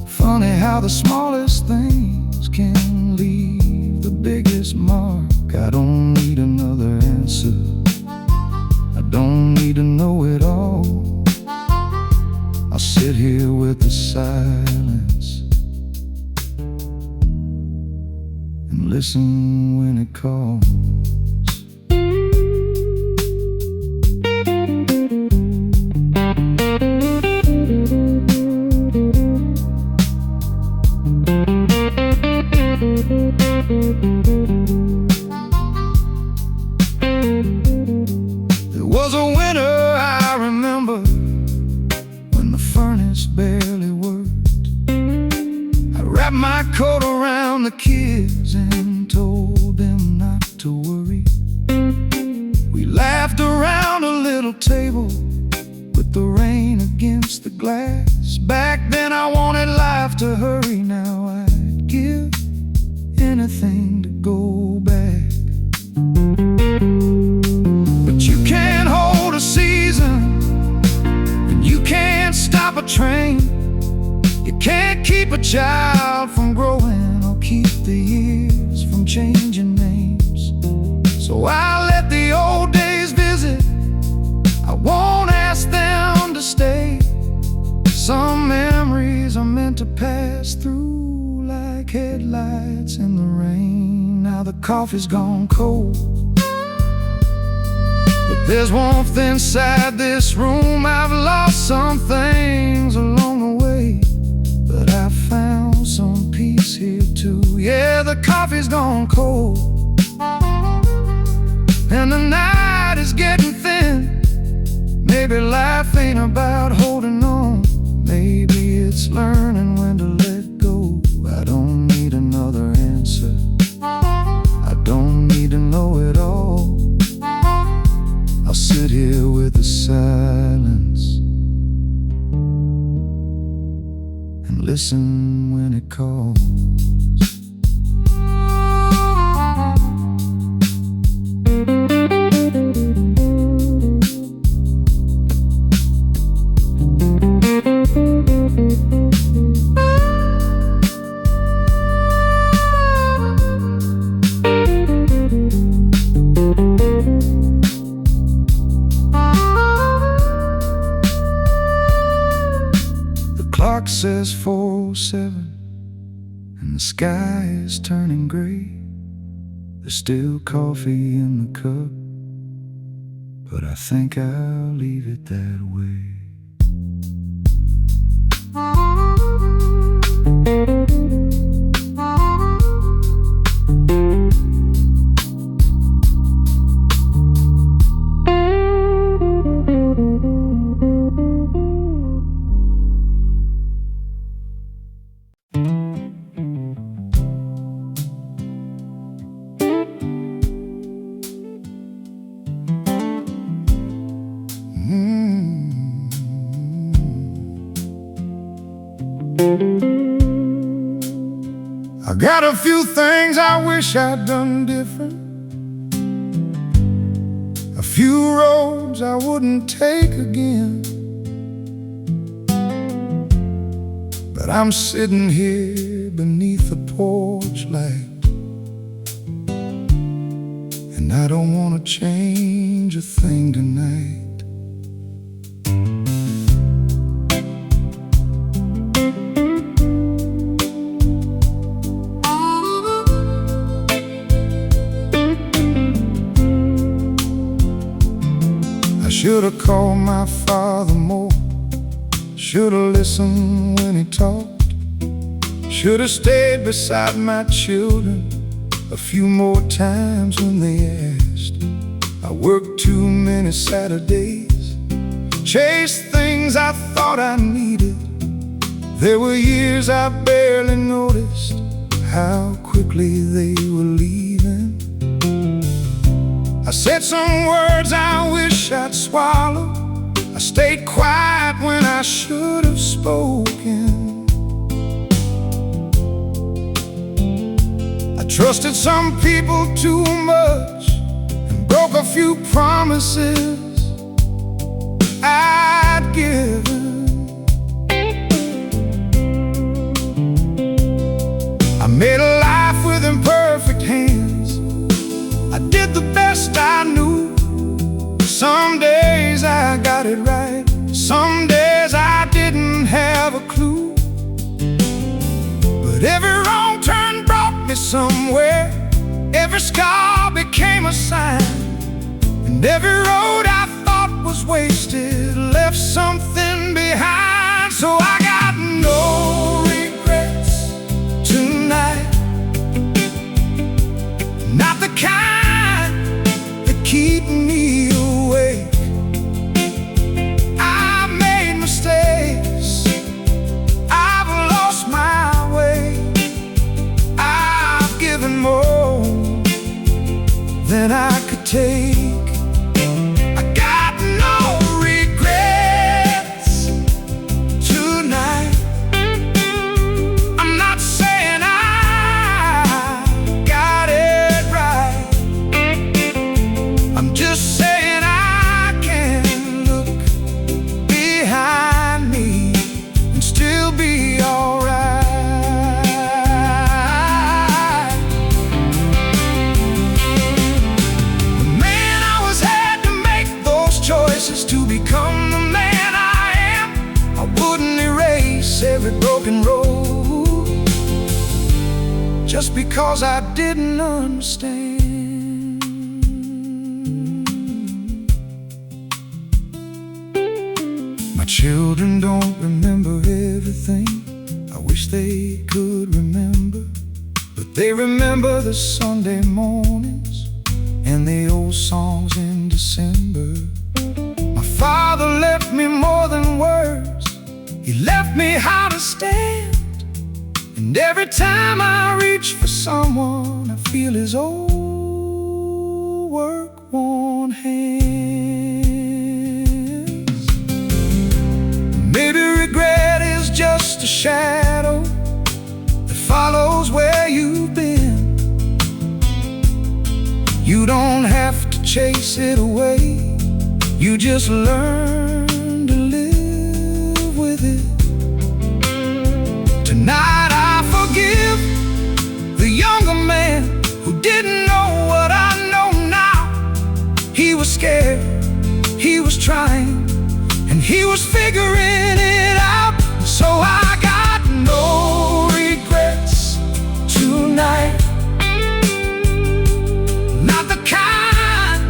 Funny how the smallest things can leave the biggest mark. I don't need another answer. I don't need to know it all. I'll sit here with the silence and listen when it calls. There was a winter I remember when the furnace barely worked. I wrapped my coat around the kids and told them not to worry. We laughed around a little table with the rain against the glass. Back then I wanted life to hurry. Now I'd give anything to go back. But you can't hold a season, and you can't stop a train. You can't keep a child from growing or keep the years from changing names. So I let the old days visit. I won't ask them to stay. Some memories are meant to pass through like headlights in the rain. Now the coffee's gone cold, but there's warmth inside this room. I've lost some things along the way, but I found some peace here too. Yeah, the coffee's gone cold, and the night is getting thin. Maybe life ain't about holding on. Maybe it's learning when to let go. I don't need another answer. I don't need to know it all. I'll sit here with the silence and listen when it calls. Clock says 4:07, and the sky is turning gray. There's still coffee in the cup, but I think I'll leave it that way. I got a few things I wish I'd done different, a few roads I wouldn't take again. But I'm sitting here beneath the porch light, and I don't want to change a thing tonight. Should've called my father more, should've listened when he talked, should've stayed beside my children a few more times when they asked. I worked too many Saturdays, chased things I thought I needed. There were years I barely noticed how quickly they were leaving. I said some words I wish I'd swallowed. I stayed quiet when I should have spoken. I trusted some people too much and broke a few promises I'd given. I made a life with imperfect hands. I did the best I knew. Some days I got it right, some days I didn't have a clue. But every wrong turn brought me somewhere, every scar became a sign, and every road I thought was wasted left something behind. So I got no regrets tonight, not the kind that keep me awake. I've made mistakes, I've lost my way, I've given more than I could take. I got no regrets tonight. I'm not saying I got it right, I'm just saying I can look behind me and still be alright. The man I was had to make those choices to become the man I am. I wouldn't erase every broken road just because I didn't understand. My children don't remember everything I wish they could remember, but they remember the Sunday mornings and the old songs in December. My father left me more than words, he left me how to stand. And every time I reach for someone, I feel his old work-worn hands. Maybe regret is just a shadow that follows where you've been. You don't have to chase it away, you just learn to live with it. Tonight I forgive the younger man who didn't know what I know now. He was scared, he was trying, and he was figuring it out. So I got no regrets tonight, not the kind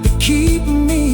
that keep me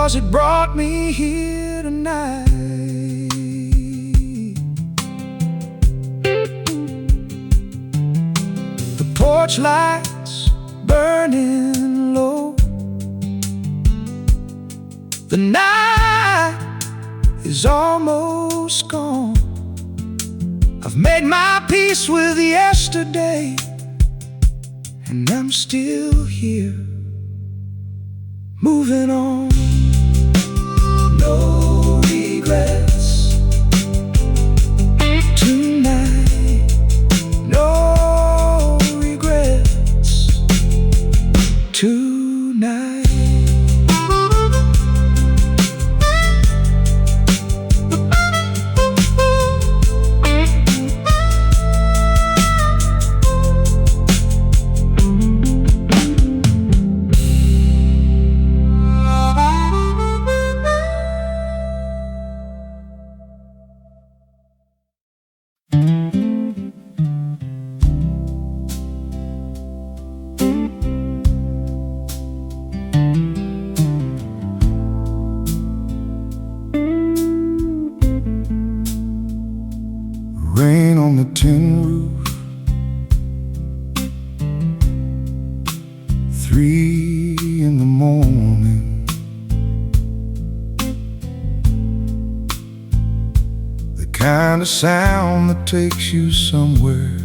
'cause it brought me here tonight. The porch lights burning low, the night is almost gone. I've made my peace with yesterday, and I'm still here, moving on. No regrets tonight, no regrets tonight. Rain on the tin roof, 3 in the morning. The kind of sound that takes you somewhere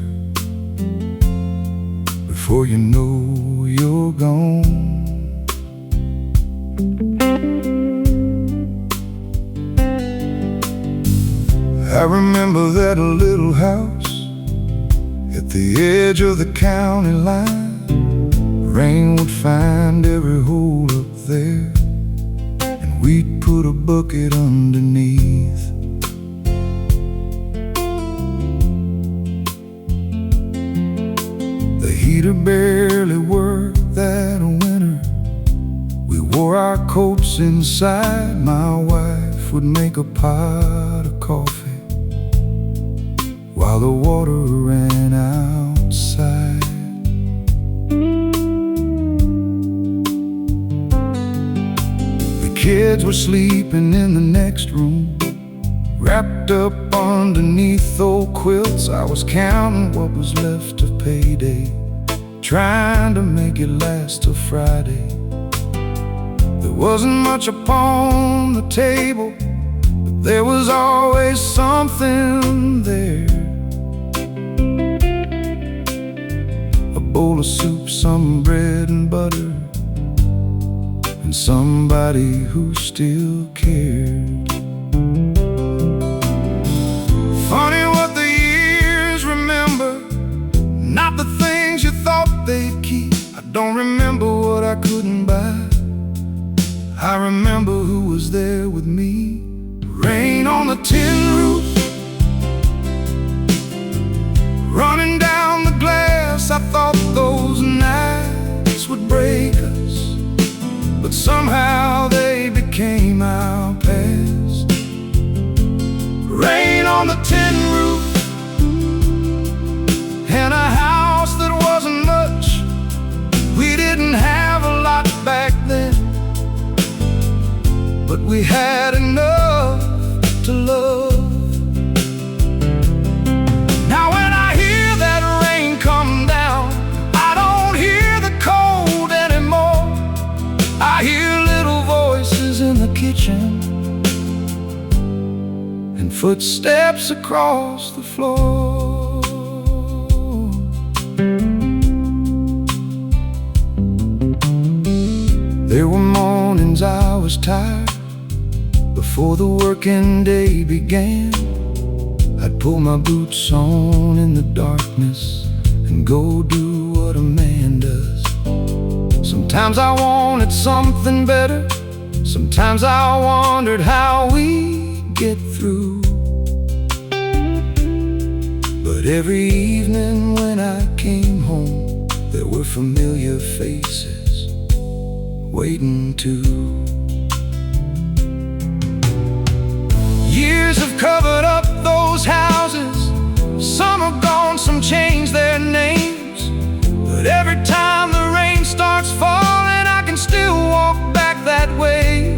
before you know you're gone. I remember that little house at the edge of the county line. Rain would find every hole up there, and we'd put a bucket underneath. The heater barely worked that winter. We wore our coats inside. My wife would make a pot of coffee while the water ran outside. The kids were sleeping in the next room, wrapped up underneath old quilts. I was counting what was left of payday, trying to make it last till Friday. There wasn't much upon the table, but there was always something there. A bowl of soup, some bread and butter, and somebody who still cared. Funny what the years remember, not the things you thought they'd keep. I don't remember what I couldn't buy, I remember who was there with me. Rain on the tin roof, running down the glass. I thought those nights would break us, but somehow they became our past. Rain on the tin roof, and a house that wasn't much. We didn't have a lot back then, but we had enough to love. Now when I hear that rain come down, I don't hear the cold anymore. I hear little voices in the kitchen and footsteps across the floor. There were mornings I was tired. Before the working day began, I'd pull my boots on in the darkness and go do what a man does. Sometimes I wanted something better, sometimes I wondered how we'd get through. But every evening when I came home, there were familiar faces waiting too. Years have covered up those houses, some are gone, some changed their names. But every time the rain starts falling, I can still walk back that way.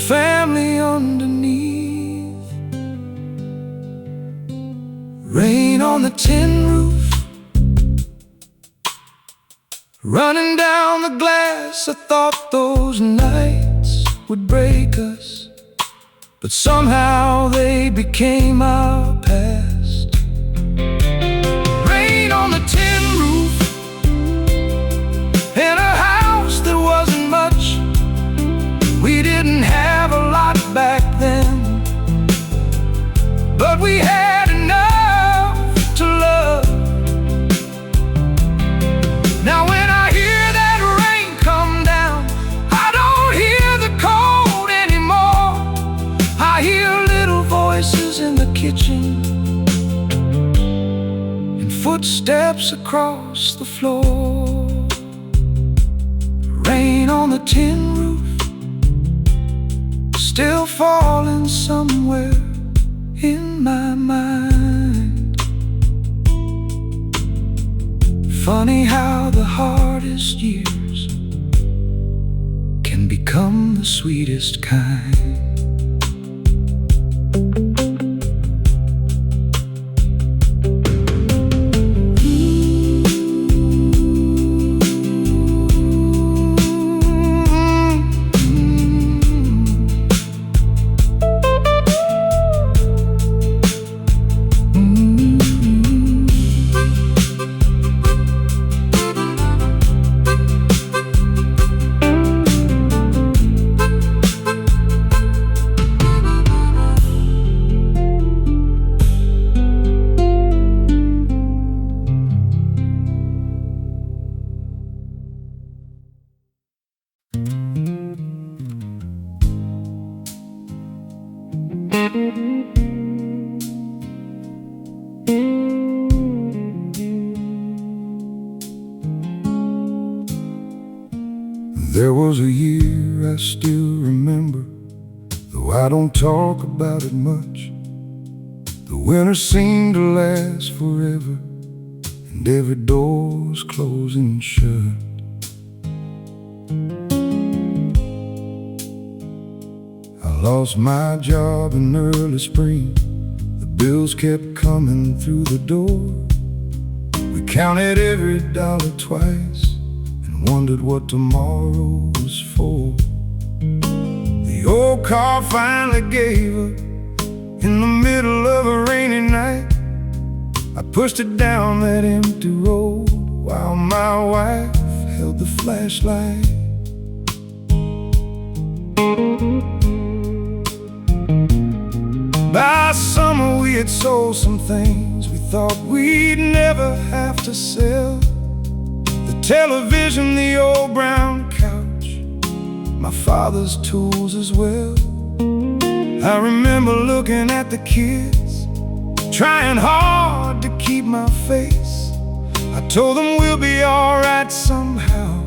family underneath. Rain on the tin roof, running down the glass. I thought those nights would break us, but somehow they became our past. Rain on the tin roof, in a house that wasn't much. We didn't have a lot back then, but we had enough to love. Now when I hear that rain come down, I don't hear the cold anymore. I hear little voices in the kitchen and footsteps across the floor. Rain on the tin roof, still falling somewhere in my mind. Funny how the hardest years can become the sweetest kind. There was a year I still remember, though I don't talk about it much. The winter seemed to last forever, and every door's closing shut. I lost my job in early spring. The bills kept coming through the door. We counted every dollar twice and wondered what tomorrow was for. The old car finally gave up in the middle of a rainy night. I pushed it down that empty road while my wife held the flashlight. By summer we had sold some things we thought we'd never have to sell. The television, the old brown couch, my father's tools as well. I remember looking at the kids, trying hard to keep my face. I told them we'll be alright somehow,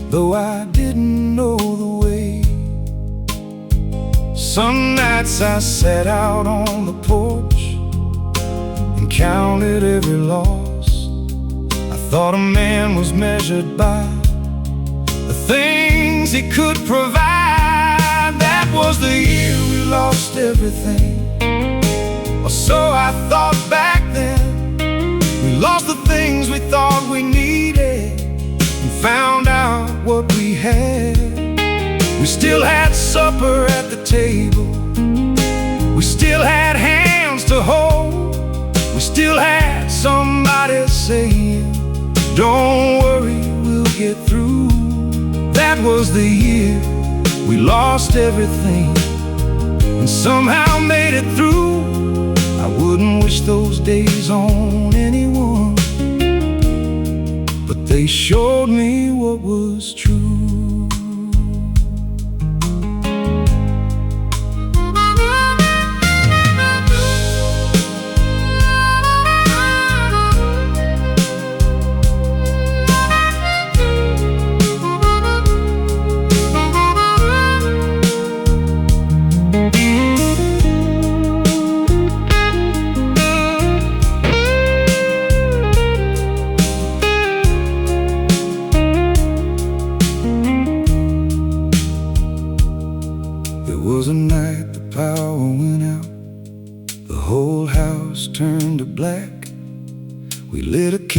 though I didn't know the way. Some nights I sat out on the porch and counted every loss. I thought a man was measured by the things he could provide. That was the year we lost everything, or so I thought back then. We lost the things we thought we needed and found out what we had. We still had supper at the table, we still had hands to hold, we still had somebody saying, don't worry, we'll get through. That was the year we lost everything and somehow made it through. I wouldn't wish those days on anyone, but they showed me what was true.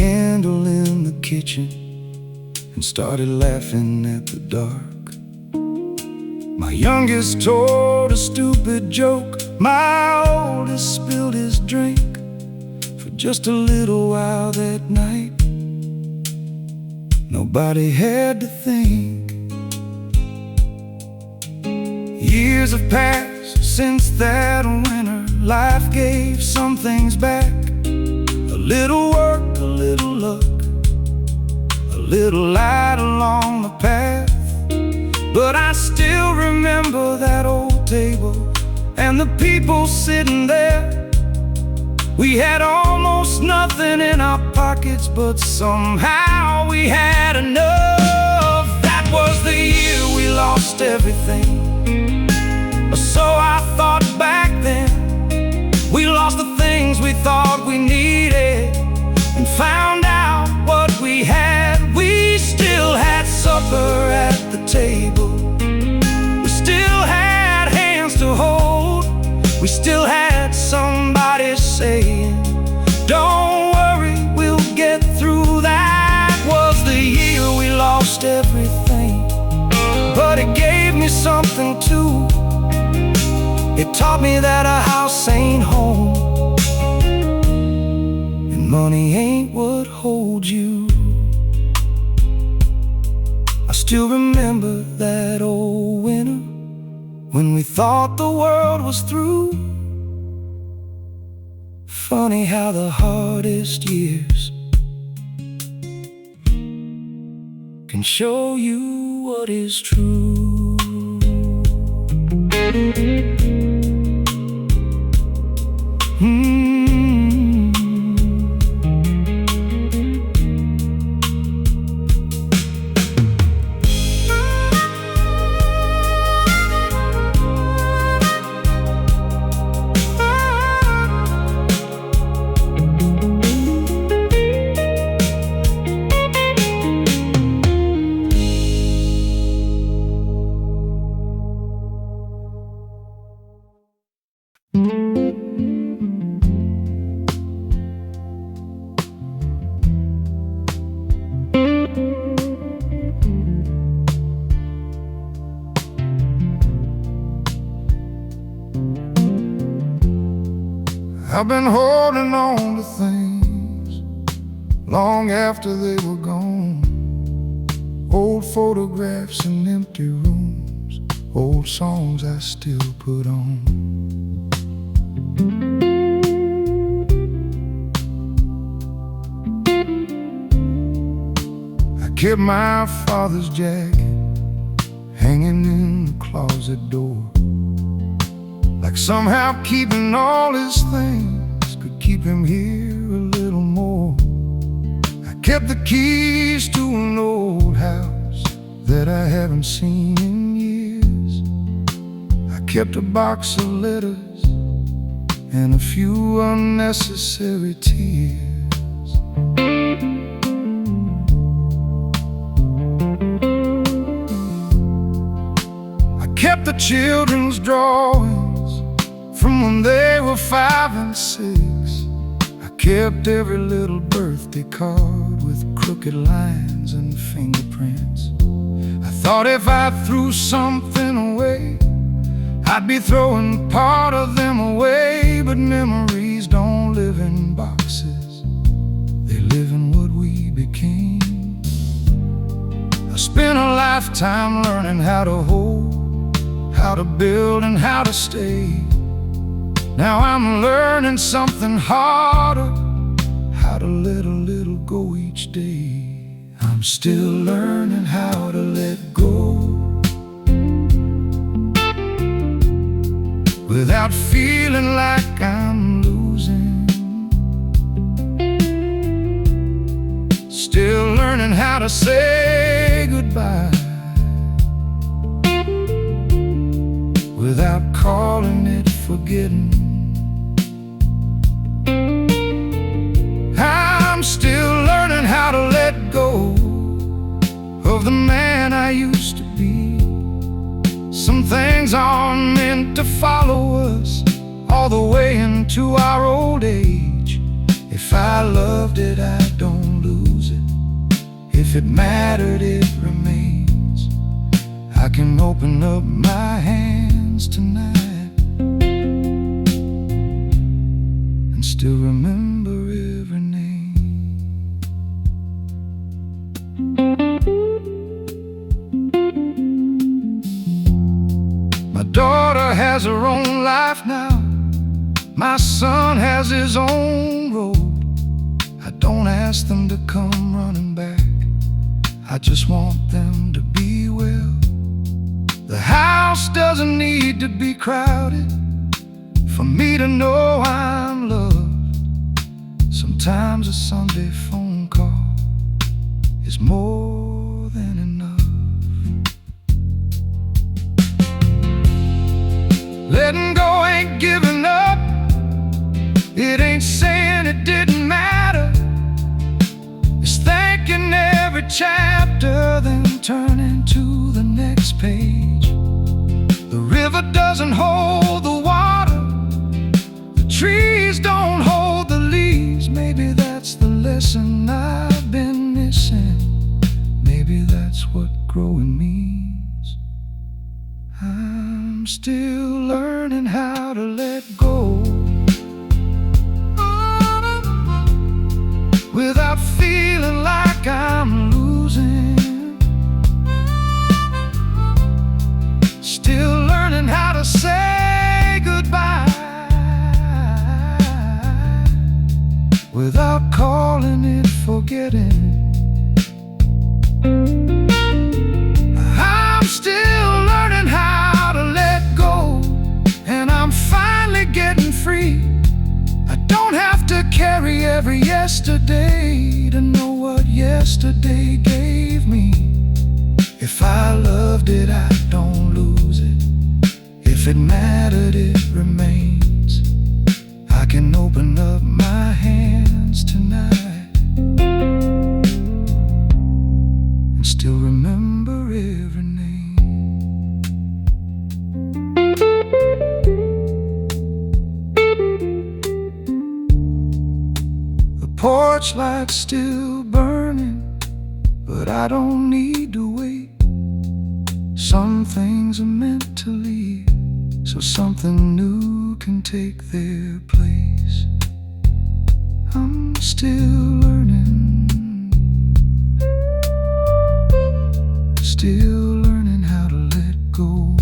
candle in the kitchen and started laughing at the dark. My youngest told a stupid joke. My oldest spilled his drink for just a little while that night. Nobody had to think. Years have passed since that winter. Life gave some things back. A little work, a little luck, a little light along the path. But I still remember that old table and the people sitting there. We had almost nothing in our pockets, but somehow we had enough. That was the year we lost everything. So I thought back then. We lost the things we thought we needed and found out what we had. We still had supper at the table. We still had hands to hold. We still had somebody saying, don't worry, we'll get through. That was the year we lost everything, but it gave me something too. It taught me that a house ain't home, and money ain't what holds you. I still remember that old winter when we thought the world was through. Funny how the hardest years can show you what is true. I've been holding on to things long after they were gone. Old photographs in empty rooms, old songs I still put on. I kept my father's jacket hanging in the closet door, like somehow keeping all his things could keep him here a little more. I kept the keys to an old house that I haven't seen in years. I kept a box of letters and a few unnecessary tears. I kept the children's drawings from when they were 5 and 6. I kept every little birthday card with crooked lines and fingerprints. I thought if I threw something away, I'd be throwing part of them away. But memories don't live in boxes, they live in what we became. I spent a lifetime learning how to hold, how to build, and how to stay. Now I'm learning something harder, how to let a little go each day. I'm still learning how to let go without feeling like I'm losing. Still learning how to say goodbye without calling it forgetting. I'm still learning how to let go of the man I used to be. Some things aren't meant to follow us all the way into our old age. If I loved it, I don't If it mattered, it remains. I can open up my hands tonight and still remember every name. My daughter has her own life now. My son has his own road. I don't ask them to come running back. I just want them to be well. The house doesn't need to be crowded for me to know I'm loved. Sometimes a Sunday phone call is more than enough. Letting go ain't giving up. It ain't saying it didn't matter. It's thanking every chapter, then turning to the next page. The river doesn't hold the water. The trees don't hold the leaves. Maybe that's the lesson I've been missing. Maybe that's what growing means. I'm still learning how to let go without feeling like I'm losing. Still learning how to say goodbye without calling it forgetting. I'm still learning how to let go, and I'm finally getting free. I don't have to carry every yesterday to know what yesterday gave me. If I loved it, I don't lose it. If it mattered, it remains. I can open up my hands tonight and still remember every name. The porch light's still burning, but I don't need to wait. Some things are meant to leave, so something new can take their place. I'm still learning, still learning how to let go.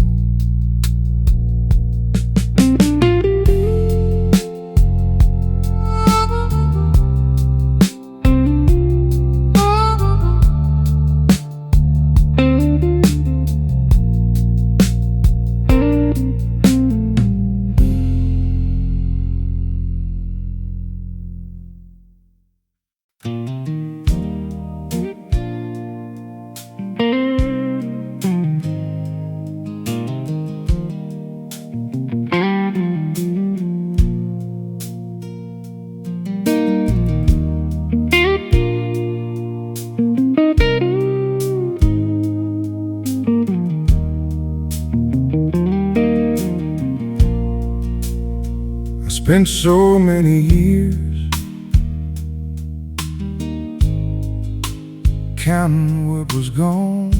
Spent so many years counting what was gone.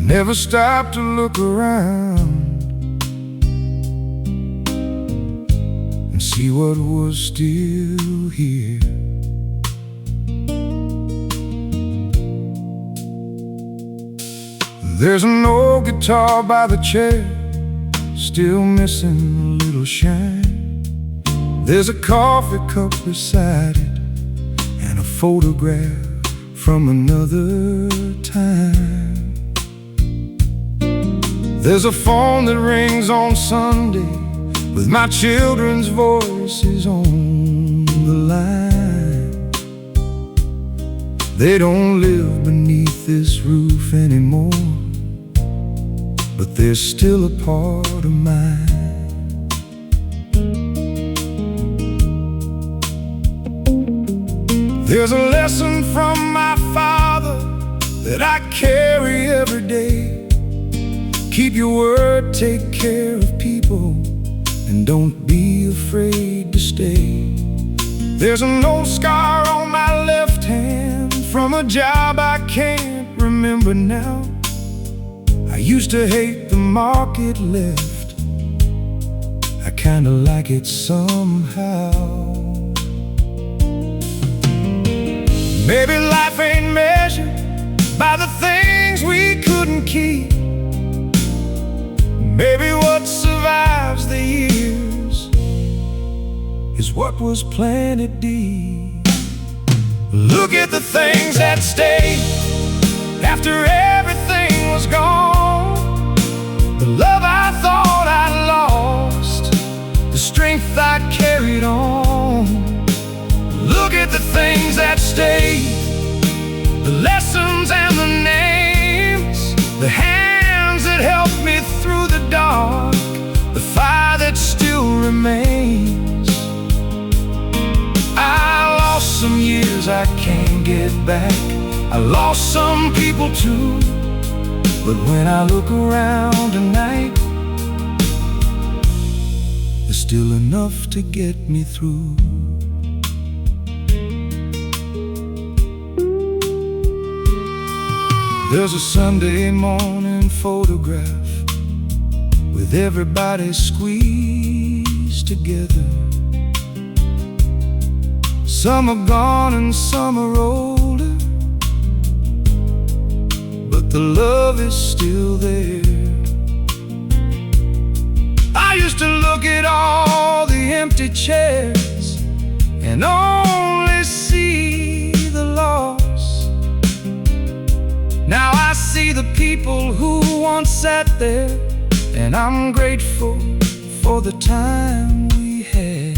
Never stopped to look around and see what was still here. There's an old guitar by the chair, still missing a little shine. There's a coffee cup beside it and a photograph from another time. There's a phone that rings on Sunday with my children's voices on the line. They don't live beneath this roof anymore, but they're still a part of mine. There's a lesson from my father that I carry every day. Keep your word, take care of people, and don't be afraid to stay. There's an old scar on my left hand from a job I can't remember now. I used to hate the market lift, I kinda like it somehow. Maybe life ain't measured by the things we couldn't keep. Maybe what survives the years is what was planted deep. Look at the things that stayed after everything was gone. The love I thought I lost, the strength I carried on. Look at the things that stayed, the lessons and the names, the hands that helped me through the dark, the fire that still remains. I lost some years I can't get back, I lost some people too. But when I look around tonight, there's still enough to get me through. There's a Sunday morning photograph with everybody squeezed together. Some are gone and some are older, but the love is still there. I used to look at all the empty chairs and only see the loss. Now I see the people who once sat there, and I'm grateful for the time we had.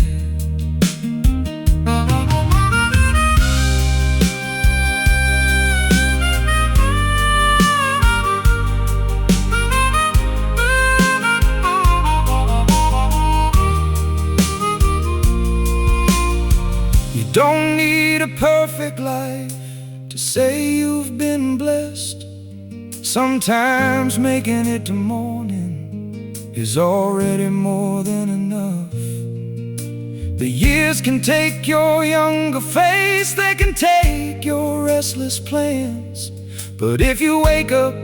You don't need a perfect life to say you've been blessed. Sometimes making it to morning is already more than enough. The years can take your younger face, they can take your restless plans, but if you wake up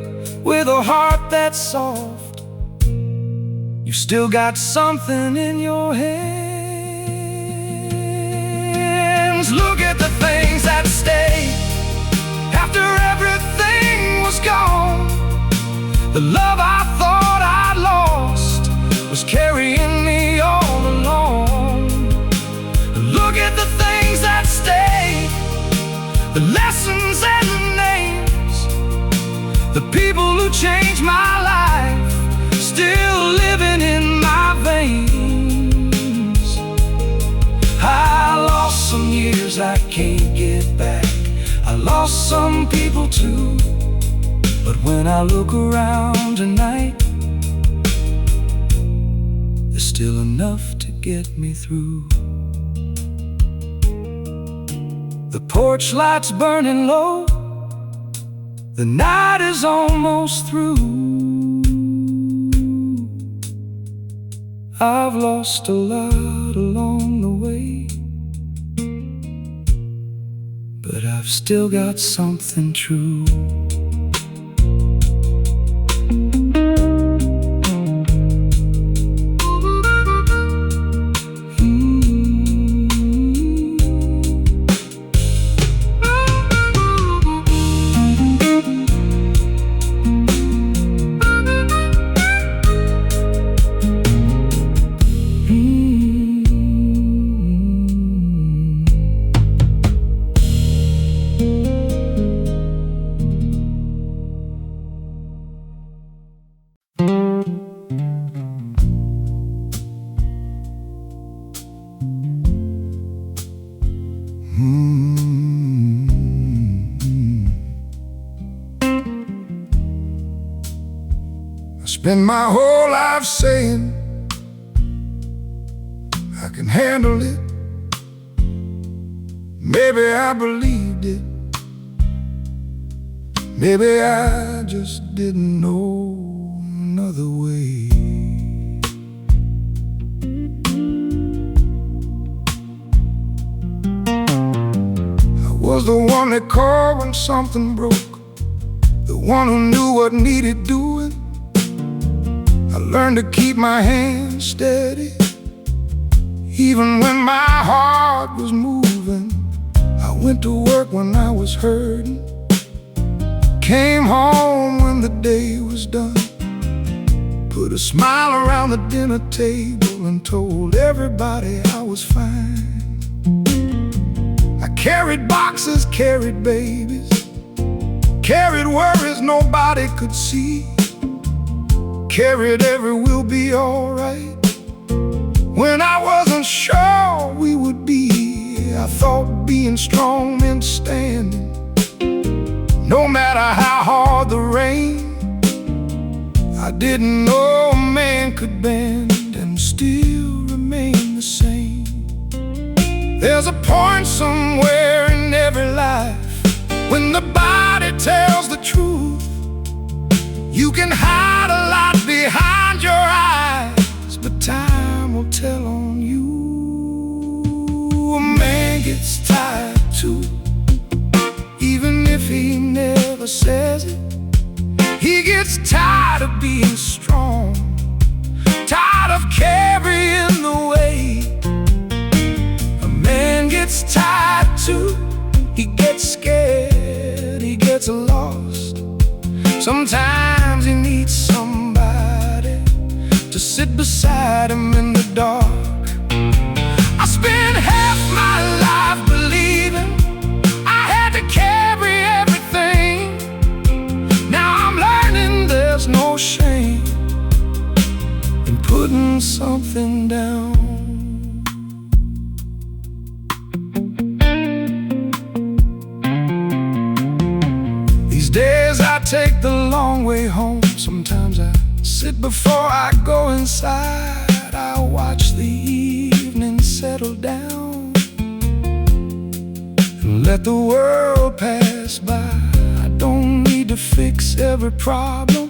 with a heart that's soft, you still got something in your hands. Look at the things that stay after everything was gone. The love I thought I lost was carrying me all along. Look at the things that stayed, the lessons and the names, the people who changed my life, still living in my veins. I lost some years I can't get back, I lost some people too. But when I look around tonight, there's still enough to get me through. The porch light's burning low, the night is almost through. I've lost a lot along the way, but I've still got something true. Spend my whole life saying I can handle it. Maybe I believed it, maybe I just didn't know another way. was the one that called when something broke, the one who knew what needed doing. I learned to keep my hands steady, even when my heart was moving. I went to work when I was hurting, came home when the day was done, put a smile around the dinner table and told everybody I was fine. I carried boxes, carried babies, carried worries nobody could see, carried every "we'll be alright" when I wasn't sure we would be. I thought being strong meant standing, no matter how hard the rain. I didn't know a man could bend and still remain the same. There's a point somewhere in every life when the body tells the truth. You can hide a lot behind your eyes, but time will tell on you. A man gets tired too, even if he never says it. He gets tired of being strong, tired of carrying the weight. A man gets tired too, he gets scared, he gets lost. Sometimes he needs somebody to sit beside him in the dark. I spent half my life believing I had to carry everything. Now I'm learning there's no shame in putting something down. These days I take the long way home. Sometimes I sit before I go inside. I watch the evening settle down and let the world pass by. I don't need to fix every problem,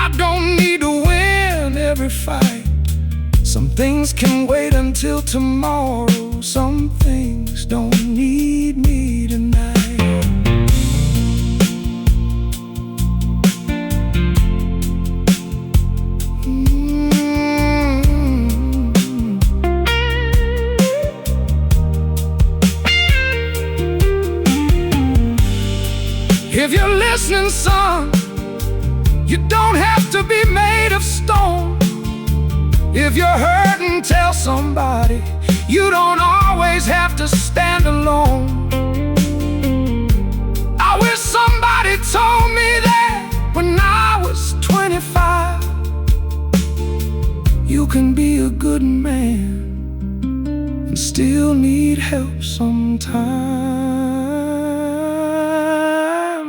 I don't need to win every fight. Some things can wait until tomorrow, some things don't need me tonight. If you're listening, son, you don't have to be made of stone. If you're hurting, tell somebody. You don't always have to stand alone. I wish somebody told me that when I was 25. You can be a good man and still need help sometimes.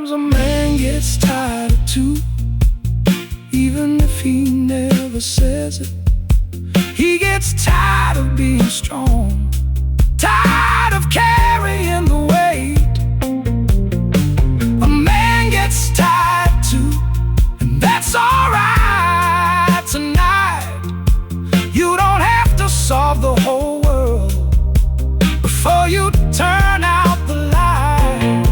A man gets tired too, even if he never says it. He gets tired of being strong, tired of carrying the weight. A man gets tired too, and that's alright tonight. You don't have to solve the whole world before you turn out the light.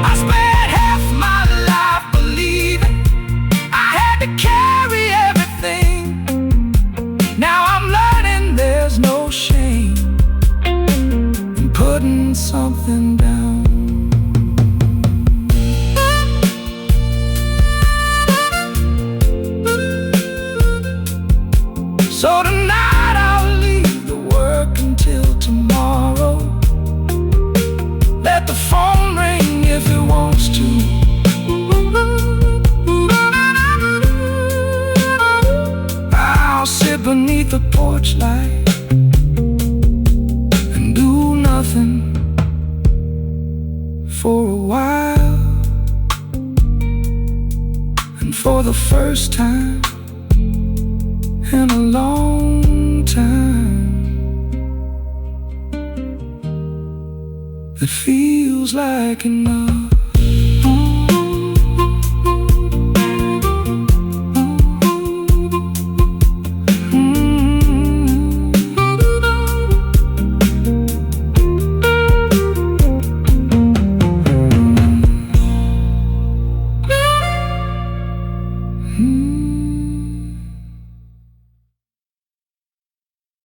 I spent half my life believing I had to carry everything. Now I'm learning there's no shame in putting something down. So tonight I'll leave the work until tomorrow. Let the phone ring if it wants to. I'll sit beneath the porch light and do nothing for a while. And for the first time in a long time, it feels like enough. Hmm.